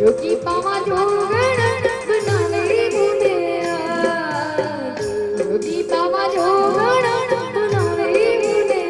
જોગી પાવા જોગણ બનાવે મુને જોગી પાવા જોગણ બનાવે મુને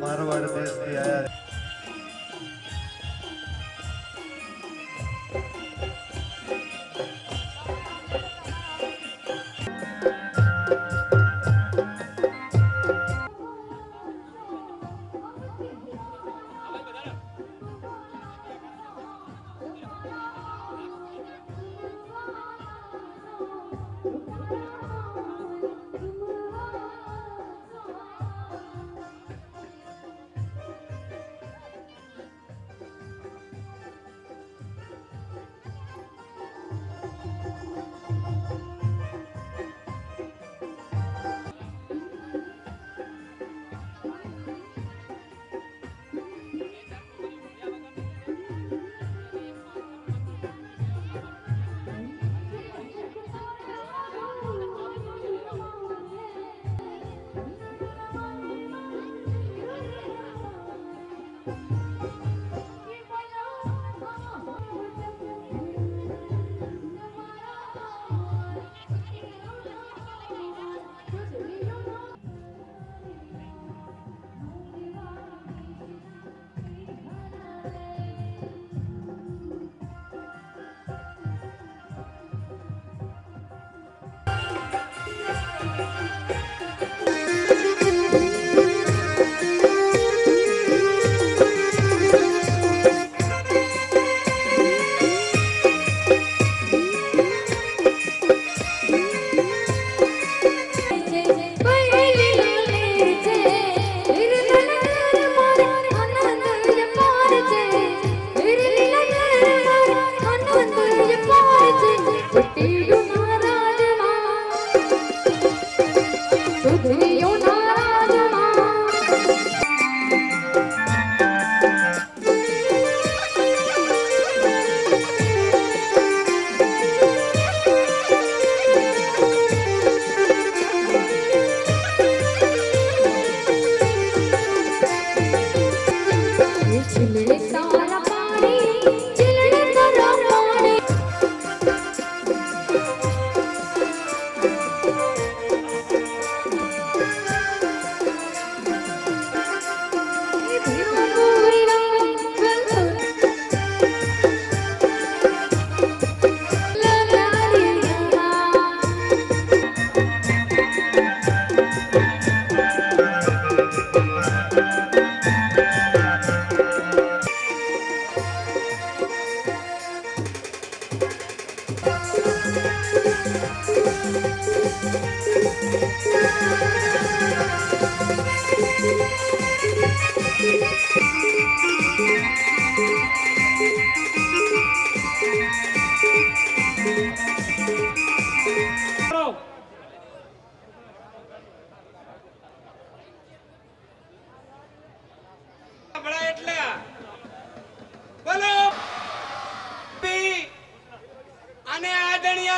મારવાડ દેશથી આયા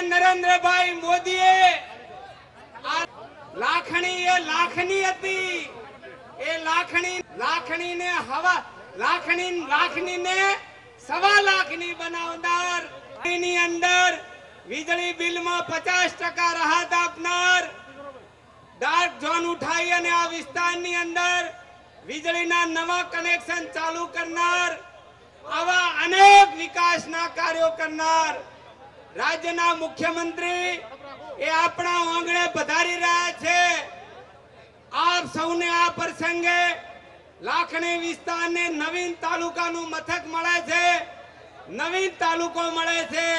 નરેન્દ્રભાઈ મોદીએ લાખણી એ લાખની હતી, એ લાખણીને હવા લાખણીને સવા લાખની બનાવનાર, એની અંદર વીજળી બિલમાં 50% રાહત આપનાર, ડાર્ક ઝોન ઉઠાઈ અને આ વિસ્તારની અંદર વીજળીના નવા કનેક્શન ચાલુ કરનાર, આવા અનેક વિકાસના કાર્યો કરનાર રાજ્યના મુખ્યમંત્રી એ આપણા આંગણે પધારી રહ્યા છે। આપ સૌને આ પ્રસંગે લાખણી વિસ્તારને નવીન તાલુકાનું મથક મળે છે, નવીન તાલુકો મળે છે।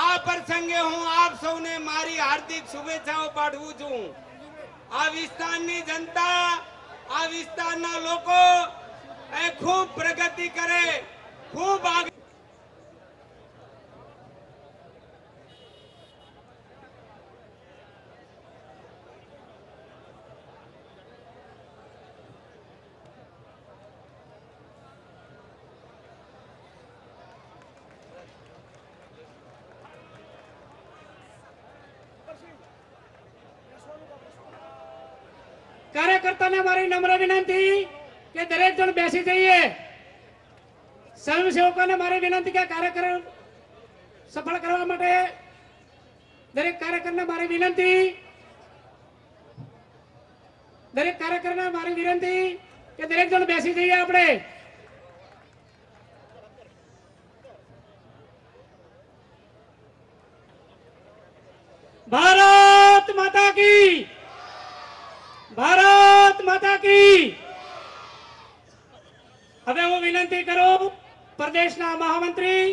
આ પ્રસંગે હું આપ સૌને મારી હાર્દિક શુભેચ્છાઓ પાઠવું છું। આ વિસ્તારની જનતા, આ વિસ્તારના લોકો એ ખૂબ પ્રગતિ કરે, ખૂબ આગળ કાર્યકર્તાને મારી નમ્ર વિનંતી કે દરેક જણ બેસી જઈએ। સ્વયંસેવકોને મારી વિનંતી કે કાર્યક્રમ સફળ કરવા માટે દરેક કાર્યકરને મારી વિનંતી, દરેક કાર્યકરને મારી વિનંતી કે દરેક જણ બેસી જઈએ। આપણે ભારત માતા કી, ભારત માતા કી। હવે હું વિનંતી કરું પ્રદેશના મહામંત્રી,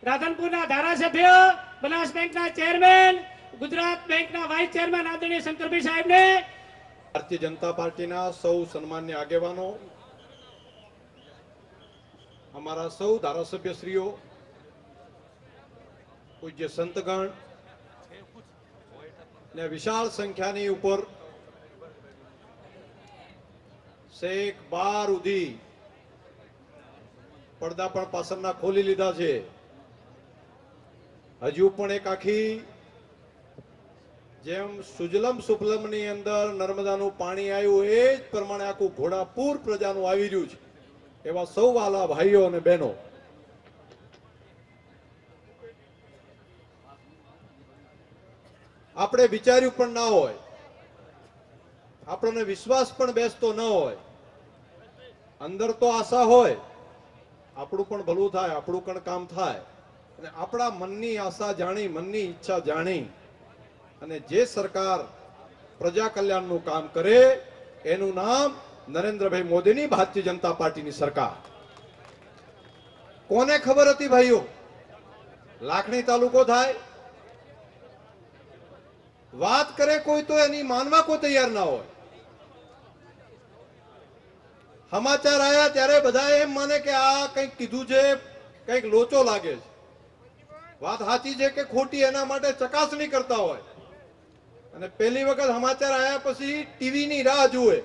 રાધનપુરના ધારાસભ્ય, બનાસ બેંકના ચેરમેન, ગુજરાત બેંકના વાઇસ ચેરમેન આદરણીય શંકરભાઈ સાહેબને, ભારતીય જનતા પાર્ટીના સૌ સન્માન્ય આગેવાનો, અમારા સૌ ધારાસભ્યશ્રીઓ, પૂજ્ય સંતગણ ને વિશાળ સંખ્યાની ઉપર શેખ 12 સુધી પડદા પણ પાછળના ખોલી લીધા છે। હજુ પણ એક આખી જેમ સુજલમ સુફલમ ની અંદર નર્મદાનું પાણી આવ્યું એ જ પ્રમાણે આખું ઘોડાપુર પ્રજાનું આવી રહ્યું છે। એવા સૌ વાલા ભાઈઓ અને બહેનો, આપણે વિચાર્યું પણ ના હોય, આપણને વિશ્વાસ પણ બેસતો ન હોય, અંદર તો આશા હોય આપણું પણ ભલું થાય, આપણું પણ કામ થાય, અને આપણા મનની આશા જાણી, મનની ઈચ્છા જાણી અને જે સરકાર પ્રજા કલ્યાણનું કામ કરે એનું નામ નરેન્દ્રભાઈ મોદીની ભારતીય જનતા પાર્ટીની સરકાર। કોને ખબર હતી ભાઈઓ લાખણી તાલુકો થાય? વાત કરે કોઈ તો એની માનવા કોઈ તૈયાર ના હોય। સમાચાર આયા ત્યારે બધા એમ માને કે આ કંઈક કીધું છે, કંઈક લોચો લાગે છે। વાત સાચી છે કે ખોટી એના માટે ચકાસણી કરતા હોય, અને પહેલી વખત સમાચાર આયા પછી ટીવી ની રાહ જુએ।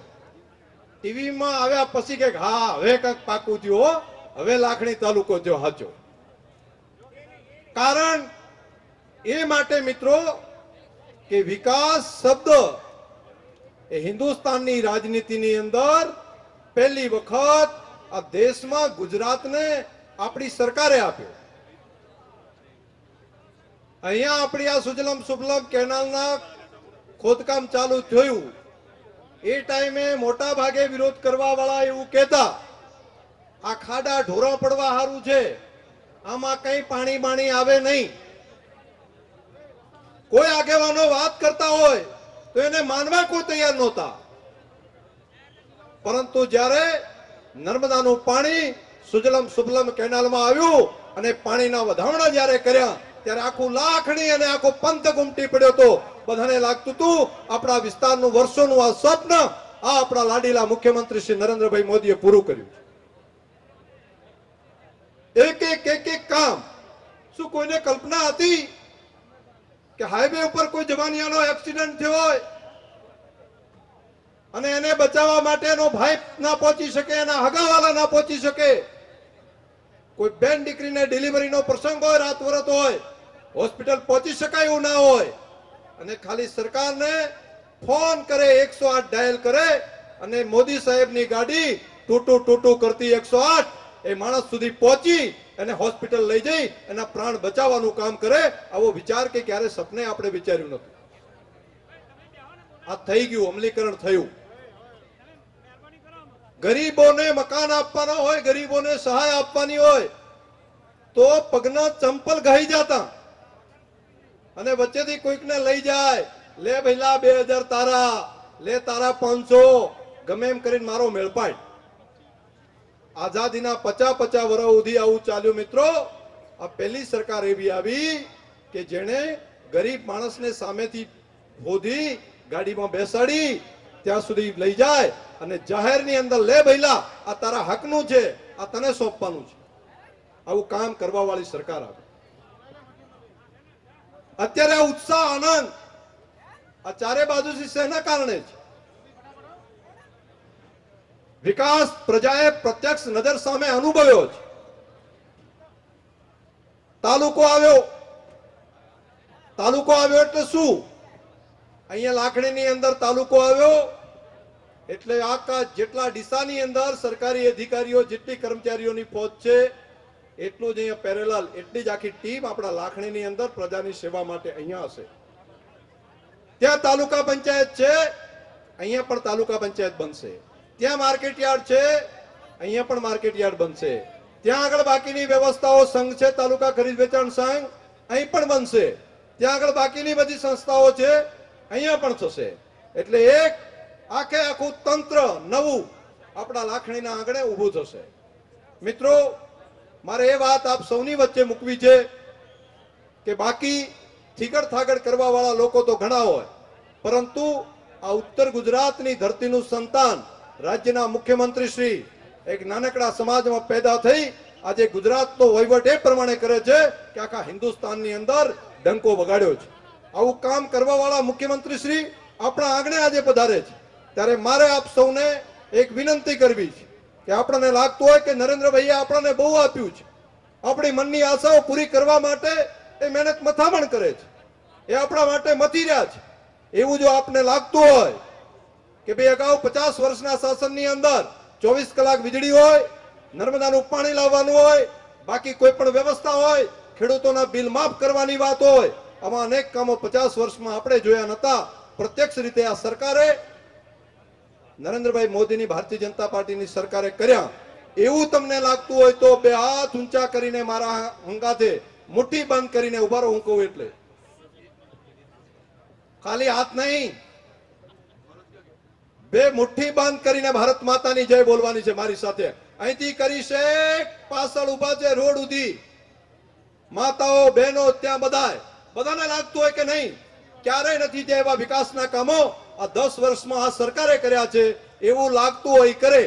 ટીવી માં આવ્યા પછી કે હા હવે કંઈક પાકું થયું, હવે લાખણી તાલુકો થયો સાચો। કારણ એ માટે મિત્રો કે વિકાસ શબ્દ એ હિન્દુસ્તાનની રાજનીતિની અંદર પહેલી વખત આ દેશમાં ગુજરાતને આપણી સરકારે આપ્યો। અહીંયા આપણી આ સુજલમ સુફલમ કેનાલના ખોદકામ ચાલુ થયું એ ટાઈમે મોટા ભાગે વિરોધ કરવા વાળા એવું કહેતા આ ખાડા ઢોરા પડવા સારું છે, આમાં કઈ પાણી બાણી આવે નહીં। કોઈ આગેવાનો વાત કરતા હોય તો એને માનવા કોઈ તૈયાર નહોતા। પરંતુ જ્યારે નર્મદાનું પાણી સુજલમ સુફલમ કેનાલમાં આવ્યું અને પાણીના વધામણા જ્યારે કર્યા ત્યારે આખું લાખણી અને આખો પંથ ગુમટી પડ્યો હતો। બધાને લાગતું હતું આપણા વિસ્તારનું વર્ષોનું આ સ્વપ્ન આ આપણા લાડીલા મુખ્યમંત્રી શ્રી નરેન્દ્રભાઈ મોદીએ પૂરું કર્યું છે. એક કામ. શું કોઈને કલ્પના હતી કે હાઈવે ઉપર કોઈ જવાનિયાનો એક્સિડન્ટ થયો હોય અને એને બચાવવા માટે એનો ભાઈ ના પહોંચી શકે, એના હગાવાલા ના પહોંચી શકે, કોઈ બેન દીકરીને ડિલિવરીનો પ્રસંગ હોય, રાત વરત હોય, હોસ્પિટલ પહોંચી શકાય એવું ના હોય, અને ખાલી સરકારને ફોન કરે, 108 ડાયલ કરે અને મોદી સાહેબની ગાડી ટૂટું કરતી 108 એ માણસ સુધી પહોંચી અને હોસ્પિટલ લઈ જઈ એના પ્રાણ બચાવવાનું કામ કરે. આવો વિચાર કે ક્યારે સપને આપણે વિચાર્યું નતું. આ થઈ ગયું, અમલીકરણ થયું. ગરીબોને મકાન આપવાના હોય, ગરીબોને સહાય આપવાની હોય તો પગના ચંપલ ઘાઈ જતા અને વચ્ચેથી કોઈકને લઈ જાય, લે ભઈલા 2000 તારા, લે તારા 500, ગમે એમ કરીને મારો મેળપાય. આઝાદીના 50 વર્ષ સુધી આવું ચાલ્યું. મિત્રો, આ પહેલી સરકાર એવી આવી કે જેણે ગરીબ માણસને સામેથી શોધી ગાડીમાં બેસાડી ત્યાં સુધી લઈ જાય અને જાહેરની અંદર, લે ભઈલા આ તારા હકનું છે, આ તને સોંપવાનું છે. આવું કામ કરવા વાળી સરકાર આવી. અત્યારે આ ઉત્સાહ, આનંદ આ ચારે બાજુથી શેના કારણે છે? વિકાસ પ્રજાએ પ્રત્યક્ષ નજર સામે અનુભવ્યો છે. તાલુકો આવ્યો એટલે શું? અહીંયા લાખણીની અંદર તાલુકો આવ્યો એટલે આખા જેટલા ડીસાની અંદર સરકારી અધિકારીઓ, જેટલી કર્મચારીઓની ફોજ છે એટલું જ અહીંયા પેરેલલ, એટલી જ આખી ટીમ આપણા લાખણીની અંદર પ્રજાની સેવા માટે અહીંયા હશે. ત્યાં તાલુકા પંચાયત છે, અહીંયા પણ તાલુકા પંચાયત બનશે. ત્યાં માર્કેટ યાર્ડ છે, અહીંયા પણ માર્કેટ યાર્ડ બનશે. ત્યાં આગળ બાકીની વ્યવસ્થાઓ, સંઘ છે, તાલુકા ખરીદ વેચાણ સંઘ, અહીં પણ બનશે. ત્યાં આગળ બાકીની બધી સંસ્થાઓ છે, અહીંયા પણ થશે. એટલે એક આખું તંત્ર નવું આપણા લાખણીના આંગણે ઊભું થશે. મિત્રો, મારે એ વાત આપ સૌની વચ્ચે મૂકવી છે કે બાકી થીગડ થાગડ કરવા વાળા લોકો તો ઘણા હોય, પરંતુ આ ઉત્તર ગુજરાતની ધરતીનું સંતાન, રાજ્યના મુખ્યમંત્રી શ્રી એક નાનકડા સમાજમાં પેદા થઈ આજે ગુજરાતનો વહીવટ એ પ્રમાણે કરે છે કે આખા હિન્દુસ્તાનની અંદર ડંકો વગાડ્યો છે. આવું કામ કરવા વાળા મુખ્યમંત્રી શ્રી આપણા આંગણે આજે પધારે છે. ત્યારે મારે આપ સૌને એક વિનંતી કરવી છે કે આપણને લાગતું હોય કે નરેન્દ્રભાઈએ આપણને બહુ આપ્યું છે, આપણી મનની આશાઓ પૂરી કરવા માટે એ મહેનત મથામણ કરે છે, એ આપણા માટે મથી રહ્યા છે, એવું જો આપને લાગતું હોય કે ભાઈ અગાઉ 50 વર્ષના શાસનની અંદર 24 કલાક વીજળી હોય, નર્મદાનું પાણી લાવવાનું હોય, બાકી કોઈ પણ વ્યવસ્થા હોય, ખેડૂતોના બિલ માફ કરવાની વાત હોય, આમાં અનેક કામો 50 વર્ષમાં આપણે જોયા નતા. પ્રત્યક્ષ રીતે આ સરકારે, નરેન્દ્રભાઈ મોદીની ભારતીય જનતા પાર્ટીની સરકારે કર્યા. એવું તમને લાગતું હોય તો બે હાથ ઊંચા કરીને મારા હંગાથે મુઠ્ઠી બંધ કરીને ઉભા રહો. હું કહું એટલે ખાલી હાથ નહીં, બે મુઠ્ઠી બંધ કરીને ભારત માતાની જય બોલવાની છે મારી સાથે. અહીંથી કરી છે પાછળ ઉભા છે રોડ સુધી માતાઓ, બહેનો, ત્યાં બધાને લાગતું હોય કે નહીં, ક્યારેય નથી થયા એવા વિકાસના કામો આ 10 વર્ષમાં આ સરકારે કર્યા છે, એવું લાગતું હોય કરે,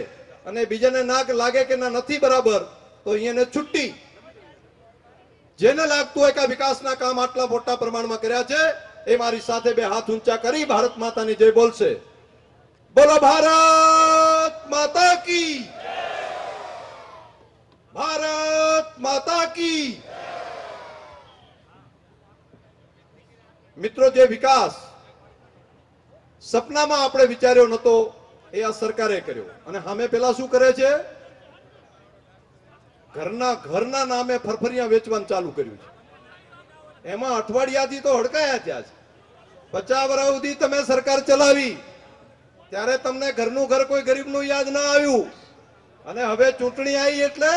અને બીજાને ના લાગે કે ના નથી બરાબર તો અહીંયા છુટ્ટી. જેને લાગતું હોય કે આ વિકાસના કામ આટલા મોટા પ્રમાણમાં કર્યા છે એ મારી સાથે બે હાથ ઊંચા કરી ભારત માતાની જય બોલશે. બોલો ભારત માતા કી, ભારત માતા કી. મિત્રો, જે વિકાસ સપનામાં આપણે વિચાર્યો નતો એ આ સરકારે કર્યો. અને સામે પેલા શું કરે છે? ઘરના નામે ફરફરિયા વેચવાનું ચાલુ કર્યું છે. એમાં અઠવાડિયાથી તો હડકાયા ત્યાં છે. 50 વર્ષ સુધી તમે સરકાર ચલાવી ત્યારે તમને ઘરનું ઘર કોઈ ગરીબનું યાદ ના આવ્યું, અને હવે ચૂંટણી આવી એટલે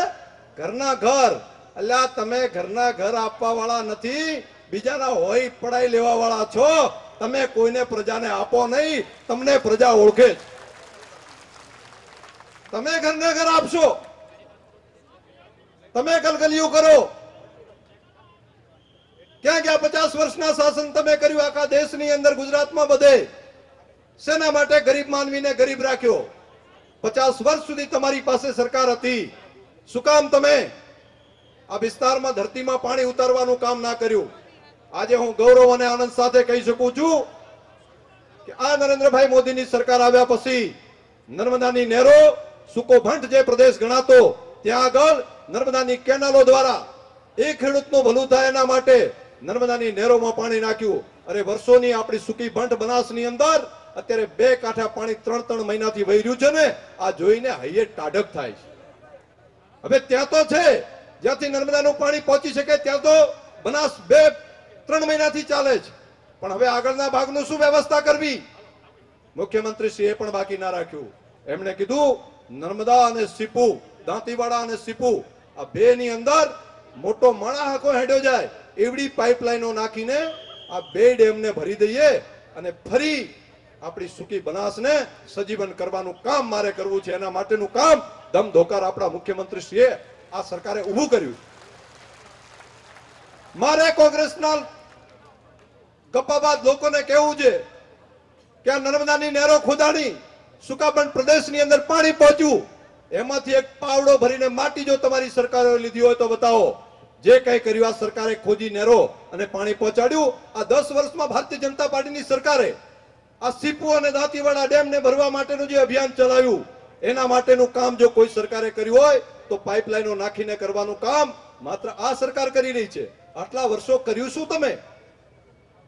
ઘરના ઘર. અલ્યા, તમે ઘરના ઘર આપવા વાળા નથી, બીજાના હોય પડાઈ લેવા વાળા છો. તમે કોઈને પ્રજાને આપો નહીં, તમને પ્રજા ઓળખે છે. તમે ઘરને ઘર આપશો, તમે ગલગલિયું કરો. ક્યાં ગયા 50 વર્ષના શાસન તમે કર્યું આખા દેશની અંદર, ગુજરાતમાં બધે? શેના માટે ગરીબ માનવીને ગરીબ રાખ્યો? 50 વર્ષ સુધી તમારી પાસે સરકાર હતી, શું કામ તમે આ વિસ્તારમાં ધરતીમાં પાણી ઉતારવાનું કામ ના કર્યું? આજે હું ગૌરવ અને આનંદ સાથે કહી શકું છું કે આ નરેન્દ્રભાઈ મોદીની સરકાર આવ્યા પછી નર્મદાની નહેરો, સૂકો ભંટ જે પ્રદેશ ગણાતો, ત્યાં આગળ નર્મદાની કેનાલો દ્વારા એ ખેડૂતનું ભલું થાય એના માટે નર્મદાની નહેરોમાં પાણી નાખ્યું. અરે વર્ષોની આપણી સૂકી ભંટ બનાસની અંદર અત્યારે 2 કાંઠા પાણી 3 મહિનાથી વહી રહ્યું છે ને, આ જોઈને હૈયે ટાઢક થાય છે. હવે ત્યાં તો છે જ્યાંથી નર્મદાનું પાણી પહોંચી શકે ત્યાં તો બનાસ 2-3 મહિનાથી ચાલે છે, પણ હવે આગળના ભાગનું શું વ્યવસ્થા કરવી? મુખ્યમંત્રીશ્રીએ પણ બાકી ના રાખ્યું. એમણે કીધું નર્મદા અને સીપુ, દાંતીવાડા અને સીપુ, આ 2 ની અંદર મોટો માણા હાકો હેડ્યો જાય એવડી પાઇપલાઈનો નાખીને આ 2 ડેમને ભરી દઈએ અને ફરી આપણી સૂકી બનાસને સજીવન કરવાનું કામ મારે કરવું છે. એના માટેનું કામ ધમધોકાર આપણા મુખ્યમંત્રીશ્રીએ આ સરકારે ઊભું કર્યું. મારે કોંગ્રેસના ગપ્પાબાદ લોકોને કહેવું છે કે આ નર્મદાની નહેરો ખોદાણી, સુકાબંધ પ્રદેશની અંદર પાણી પહોંચ્યું, એમાંથી એક પાવડો ભરીને માટી જો તમારી સરકારે લીધી હોય તો બતાવો. જે કઈ કર્યું આ સરકારે ખોદી નહેરો અને પાણી પહોંચાડ્યું. આ 10 વર્ષમાં ભારતીય જનતા પાર્ટીની સરકારે આ સીપુ અને દાંતીવાડા ડેમને ભરવા માટેનું જે અભિયાન ચલાવ્યું, એના માટેનું કામ જો કોઈ સરકારે કર્યું હોય તો પાઇપલાઈનો નાખીને કરવાનું કામ માત્ર આ સરકાર કરી રહી છે. આટલા વર્ષો કર્યું શું તમે?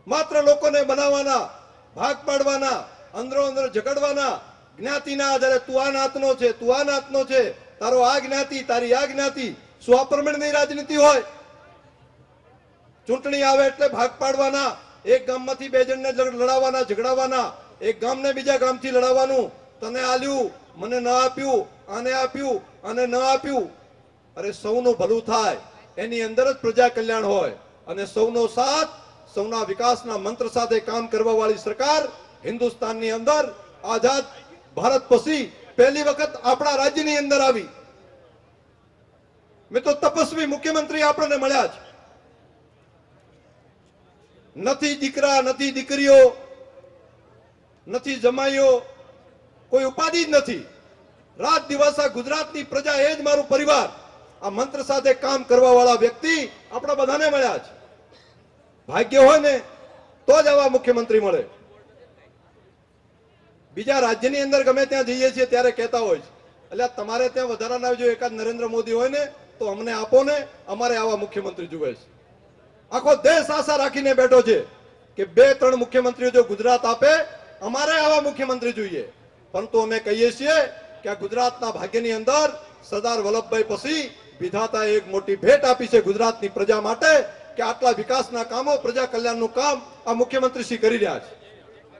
માત્ર લોકોને બનાવવાના, ભાગ પાડવાના, અંદરો અંદર ઝઘડવાના, જ્ઞાતિના આધારે તું આ નાતનો છે, તું આ નાતનો છે, તારો આ જ્ઞાતિ, તારી આ જ્ઞાતિ. શું આ પ્રમાણની રાજનીતિ હોય? ચૂંટણી આવે એટલે ભાગ પાડવાના, એક ગામમાંથી 2 જણને લડાવવાના, ઝઘડાવવાના, એક ગામને બીજા ગામથી લડાવવાનું, તને આલ્યું, મને ન આપ્યું, આને આપ્યું, આને ન આપ્યું. અરે સૌનું ભલું થાય એની અંદર જ પ્રજા કલ્યાણ હોય અને સૌનો સાથ, સૌના વિકાસના મંત્ર સાથે કામ કરવા વાળી સરકાર હિન્દુસ્તાનની અંદર આઝાદ ભારત પછી પહેલી વખત આપણા રાજ્યની અંદર આવી. મેં તો તપસ્વી મુખ્યમંત્રી આપણને મળ્યા છે. નથી દીકરા, નથી દીકરીઓ, નથી જમાઈઓ, કોઈ ઉપાધિ જ નથી. રાત દિવસ આ ગુજરાતની પ્રજા એ જ મારું પરિવાર, આ મંત્ર સાથે કામ કરવા વાળા વ્યક્તિ આપણા બધાને મળ્યા છે. ભાગ્ય હોય ને તો જ આવા મુખ્યમંત્રી મળે. બીજા રાજ્યની અંદર ગમે ત્યાં જઈએ છીએ ત્યારે કહેતા હોય છે, એટલે તમારે ત્યાં વધારાના જો એકાદ નરેન્દ્ર મોદી હોય ને તો અમને આપો ને, અમારે આવા મુખ્યમંત્રી જુએ છે. આખો દેશ આશા રાખીને બેઠો છે કે 2-3 મુખ્યમંત્રીઓ જો ગુજરાત આપે, અમારે આવા મુખ્યમંત્રી જોઈએ. પરંતુ અમે કહીએ છીએ કે આ ગુજરાતના ભાગ્યની અંદર સરદાર વલ્લભભાઈ પછી વિધાતાએ એક મોટી ભેટ આપી છે ગુજરાતની પ્રજા માટે કે આટલા વિકાસના કામો, પ્રજા કલ્યાણનું કામ આ મુખ્યમંત્રી શ્રી કરી રહ્યા છે.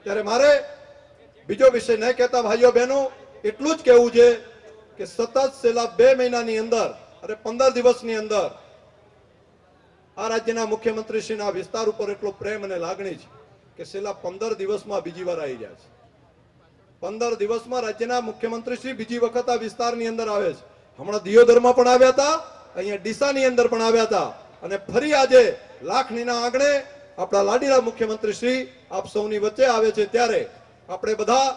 ત્યારે મારે બીજો વિષય નહીં કહેતા ભાઈઓ બહેનો, એટલું જ કહેવું છે કે સતત છેલ્લા 2 મહિનાની અંદર, અરે 15 દિવસની અંદર આ રાજ્યના મુખ્યમંત્રીશ્રીના વિસ્તાર ઉપર એટલો પ્રેમ અને લાગણી છે કે છેલ્લા 15 દિવસમાં બીજી વાર આવી રહ્યા છે. 15 દિવસમાં રાજ્યના મુખ્યમંત્રીશ્રી બીજી વખત આ વિસ્તારની અંદર આવે છે. હમણાં દિયોદરમાં પણ આવ્યા હતા, અહીંયા ડીસાની અંદર પણ આવ્યા હતા અને ફરી આજે લાખણીના આંગણે આપણા લાડીલા મુખ્યમંત્રીશ્રી આપ સૌની વચ્ચે આવે છે. ત્યારે આપણે બધા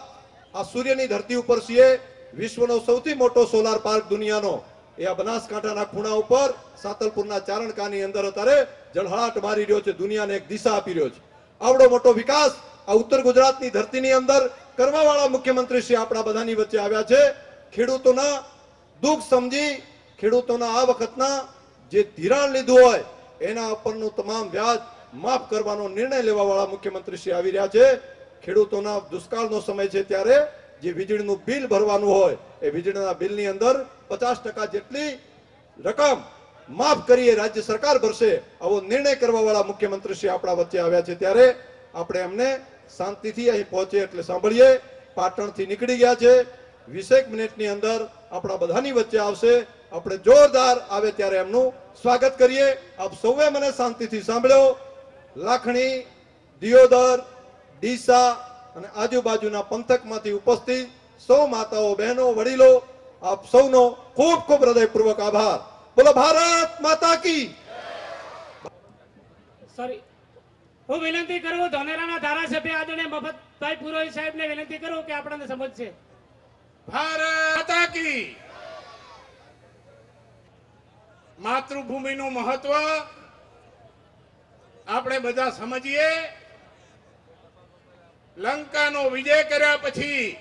આ સૂર્યની ધરતી ઉપર છીએ. વિશ્વનો સૌથી મોટો સોલાર પાર્ક દુનિયાનો એ આ બનાસકાંઠાના ખૂણા ઉપર સાતલપુરના ચારણકાની અંદર અત્યારે જળહળાટ મારી રહ્યો છે, દુનિયાને એક દિશા આપી રહ્યો છે. આવડો મોટો વિકાસ આ ઉત્તર ગુજરાતની ધરતીની અંદર કરવા વાળા મુખ્યમંત્રી શ્રી આપણા બધાની વચ્ચે આવ્યા છે. ખેડૂતોના દુઃખ સમજી, ખેડૂતોના આ વખતના જે ધિરાણ લીધું હોય એના ઉપરનું તમામ વ્યાજ માફ કરવાનો નિર્ણય લેવા વાળા મુખ્યમંત્રી શ્રી આવી રહ્યા છે. ખેડૂતોના દુષ્કાળનો સમય છે ત્યારે જે વીજળીનું બિલ ભરવાનું હોય એ વીજળીના બિલની અંદર 50% જેટલી રકમ માફ કરીએ રાજ્ય સરકાર ભરશે, આવો નિર્ણય કરવા વાળા મુખ્યમંત્રી શ્રી આપણા વચ્ચે આવ્યા છે. ત્યારે આપણે એમને શાંતિથી અહીં પહોંચે એટલે સાંભળીએ. પાટણથી નીકળી ગયા છે, 20 મિનિટની અંદર આપણા બધાની વચ્ચે આવશે. આપણે જોરદાર આવે ત્યારે એમનું સ્વાગત કરીએ. આપ સૌએ મને શાંતિથી સાંભળ્યો. લાખણી, દિયોદર, ડીસા અને આજુબાજુના પંથકમાંથી ઉપસ્થિત સૌ માતાઓ, બહેનો, વડીલો, આપ સૌનો ખૂબ ખૂબ હૃદયપૂર્વક આભાર. બોલો ભારત માતા કી. સોરી, હું વિનંતી કરું ધોલેરાના ધારાસભ્ય આદરણીય મફતભાઈ પુરોહિત સાહેબને વિનંતી કરું કે આપણને સમજશે. ભારત માતા કી. માતૃભૂમિનું મહત્વ આપણે બધા સમજીએ. લંકાનો વિજય કર્યા પછી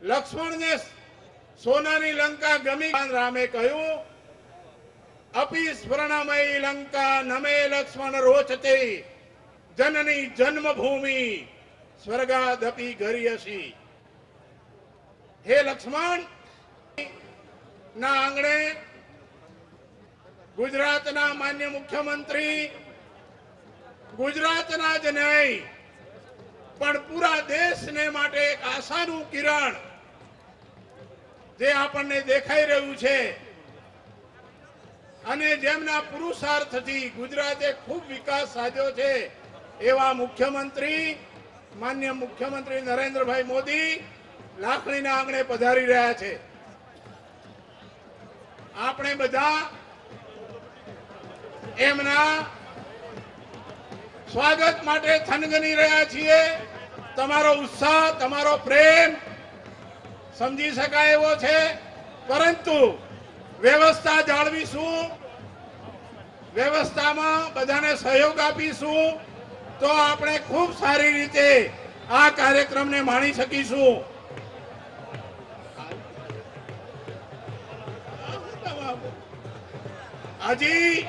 લક્ષ્મણને સોનાની લંકા ગમી. રામે કહ્યું, અપી સ્વર્ણમયી લંકા નમે લક્ષ્મણ રોચતે જનની જન્મભૂમિ સ્વર્ગાદપી ગરીયસી. હે લક્ષ્મણ, ના આંગણે ગુજરાતના માન્ય મુખ્યમંત્રી, ગુજરાતના જ નહીં પણ પૂરા દેશને માટે એક આશાનું કિરણ જે આપણને દેખાઈ રહ્યું છે અને જેમના પુરુષાર્થથી ગુજરાતે ખૂબ વિકાસ સાધ્યો છે એવા મુખ્યમંત્રી માન્ય મુખ્યમંત્રી નરેન્દ્રભાઈ મોદી લાખણીના આંગણે પધારી રહ્યા છે. આપણે બધા એમના સ્વાગત માટે થનગની રહ્યા છીએ. તમારો ઉત્સાહ, તમારો પ્રેમ સમજી શકાય એવો છે, પરંતુ વ્યવસ્થા જાળવીશું, વ્યવસ્થામાં બધાને સહયોગ આપીશું તો આપણે ખૂબ સારી રીતે આ કાર્યક્રમને માણી શકીશું. હજી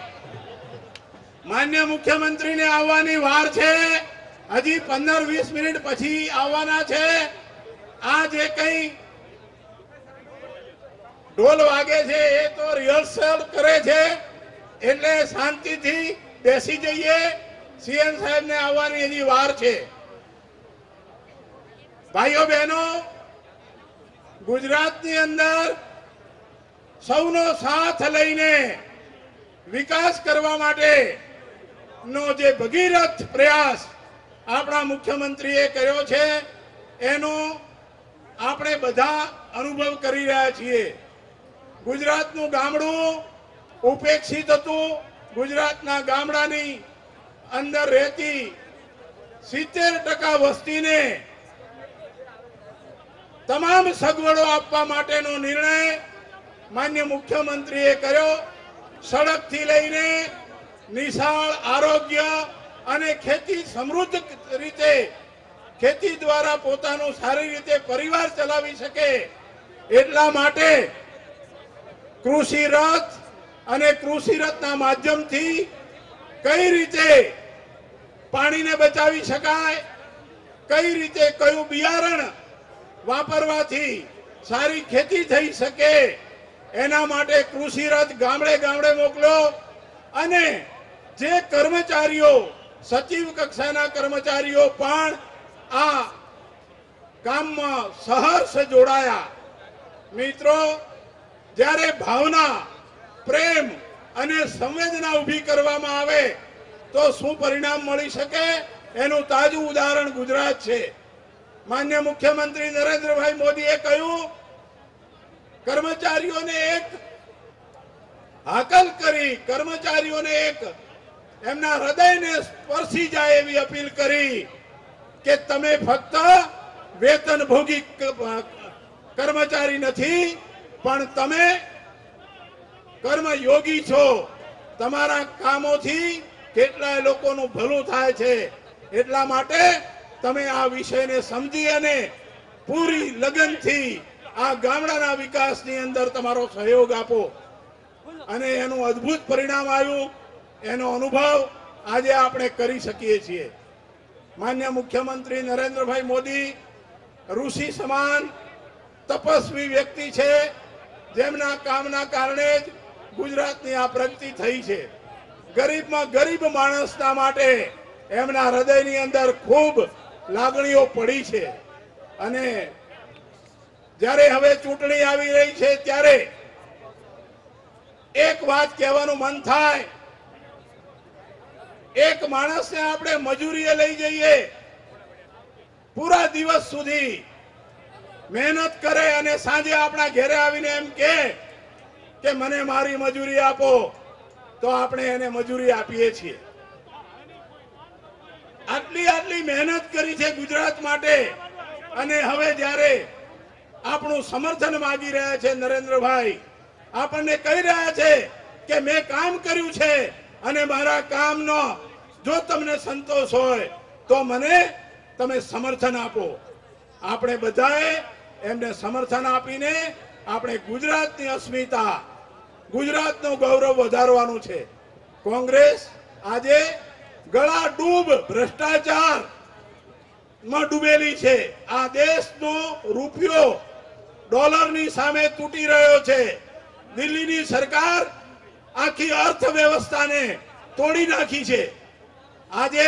માન્ય મુખ્યમંત્રીને આવવાની વાર છે. હજી 15-20 મિનિટ પછી આવવાના છે. આ જે કઈ ઢોલ વાગે છે એ તો રિહર્સલ કરે છે, એટલે શાંતિથી બેસી જઈએ. સીએમ સાહેબને આવવાની હજી વાર છે. ભાઈઓ બહેનો, ગુજરાતની અંદર સૌનો સાથ લઈને વિકાસ કરવા માટે નો જે ભગીરથ પ્રયાસ આપણા મુખ્યમંત્રીએ કર્યો છે એનો આપણે બધા અનુભવ કરી રહ્યા છીએ. ગુજરાતનું ગામડું ઉપેક્ષિત હતું. ગુજરાતના ગામડાની અંદર રહેતી 70% વસ્તીને તમામ સગવડો આપવા માટેનો નિર્ણય માન્ય મુખ્યમંત્રીએ કર્યો. સડકથી લઈને નિશાળ, આરોગ્ય અને ખેતી સમૃદ્ધ રીતે ખેતી દ્વારા પોતાનું સારી રીતે પરિવાર ચલાવી શકે એટલા માટે કૃષિ રથ અને કૃષિ રથના માધ્યમથી કઈ રીતે પાણીને બચાવી શકાય, કઈ રીતે કયું બિયારણ વાપરવાથી સારી ખેતી થઈ શકે એના માટે કૃષિ રથ ગામડે ગામડે મોકલ્યો. અને જે કર્મચારીઓ સચિવ કક્ષાના કર્મચારીઓ પણ આ કામમાં સહર્ષ જોડાયા. મિત્રો, જ્યારે ભાવના, પ્રેમ અને સંવેદના ઊભી કરવામાં આવે તો શું પરિણામ મળી શકે એનું તાજું ઉદાહરણ ગુજરાત છે. માન્ય મુખ્યમંત્રી નરેન્દ્રભાઈ મોદીએ કહ્યું, કર્મચારીઓને એક હાકલ કરી, કર્મચારીઓને એક એમના હૃદયને સ્પર્શી જાય એવી અપીલ કરી કે તમે ફક્ત વેતન ભોગી કર્મચારી નથી, પણ તમે કર્મયોગી છો. તમારા કામોથી કેટલાય લોકોનું ભલું થાય છે. એટલા માટે તમે આ વિષયને સમજી અને પૂરી લગનથી આ ગામડાના વિકાસની અંદર તમારો સહયોગ આપો. અને એનું અદ્ભુત પરિણામ આવ્યું. એનો અનુભવ આજે આપણે કરી શકીએ છીએ. માન્ય મુખ્યમંત્રી નરેન્દ્રભાઈ મોદી ઋષિ સમાન તપસ્વી વ્યક્તિ છે, જેમના કામના કારણે જ ગુજરાતની આ પ્રગતિ થઈ છે. ગરીબમાં ગરીબ માણસના માટે એમના હૃદયની અંદર ખૂબ લાગણીઓ પડી છે. અને જ્યારે હવે ચૂંટણી આવી રહી છે ત્યારે એક વાત કહેવાનું મન થાય. એક માણસને આપણે મજૂરીએ લઈ જઈએ, પૂરા દિવસ સુધી મહેનત કરે અને સાંજે આપણા ઘરે આવીને એમ કહે કે મને મારી મજૂરી આપો, તો આપણે એને મજૂરી આપીએ છીએ. આટલી મહેનત કરી છે ગુજરાત માટે, અને હવે જ્યારે આપણું સમર્થન માંગી રહ્યા છે નરેન્દ્રભાઈ, આપણને કહી રહ્યા છે કે મેં કામ કર્યું છે અને મારા કામનો જો તમને સંતોષ હોય તો મને તમે સમર્થન આપો. આપણે બધાએ એમને સમર્થન આપીને આપણે ગુજરાતની અસ્મિતા, ગુજરાતનું ગૌરવ વધારવાનું છે. કોંગ્રેસ આજે ગળા ડૂબ ભ્રષ્ટાચાર માં ડૂબેલી છે. આ દેશનો રૂપિયો ડોલરની સામે તૂટી રહ્યો છે. દિલ્હીની સરકાર આખી અર્થવ્યવસ્થાને તોડી નાખી છે. આજે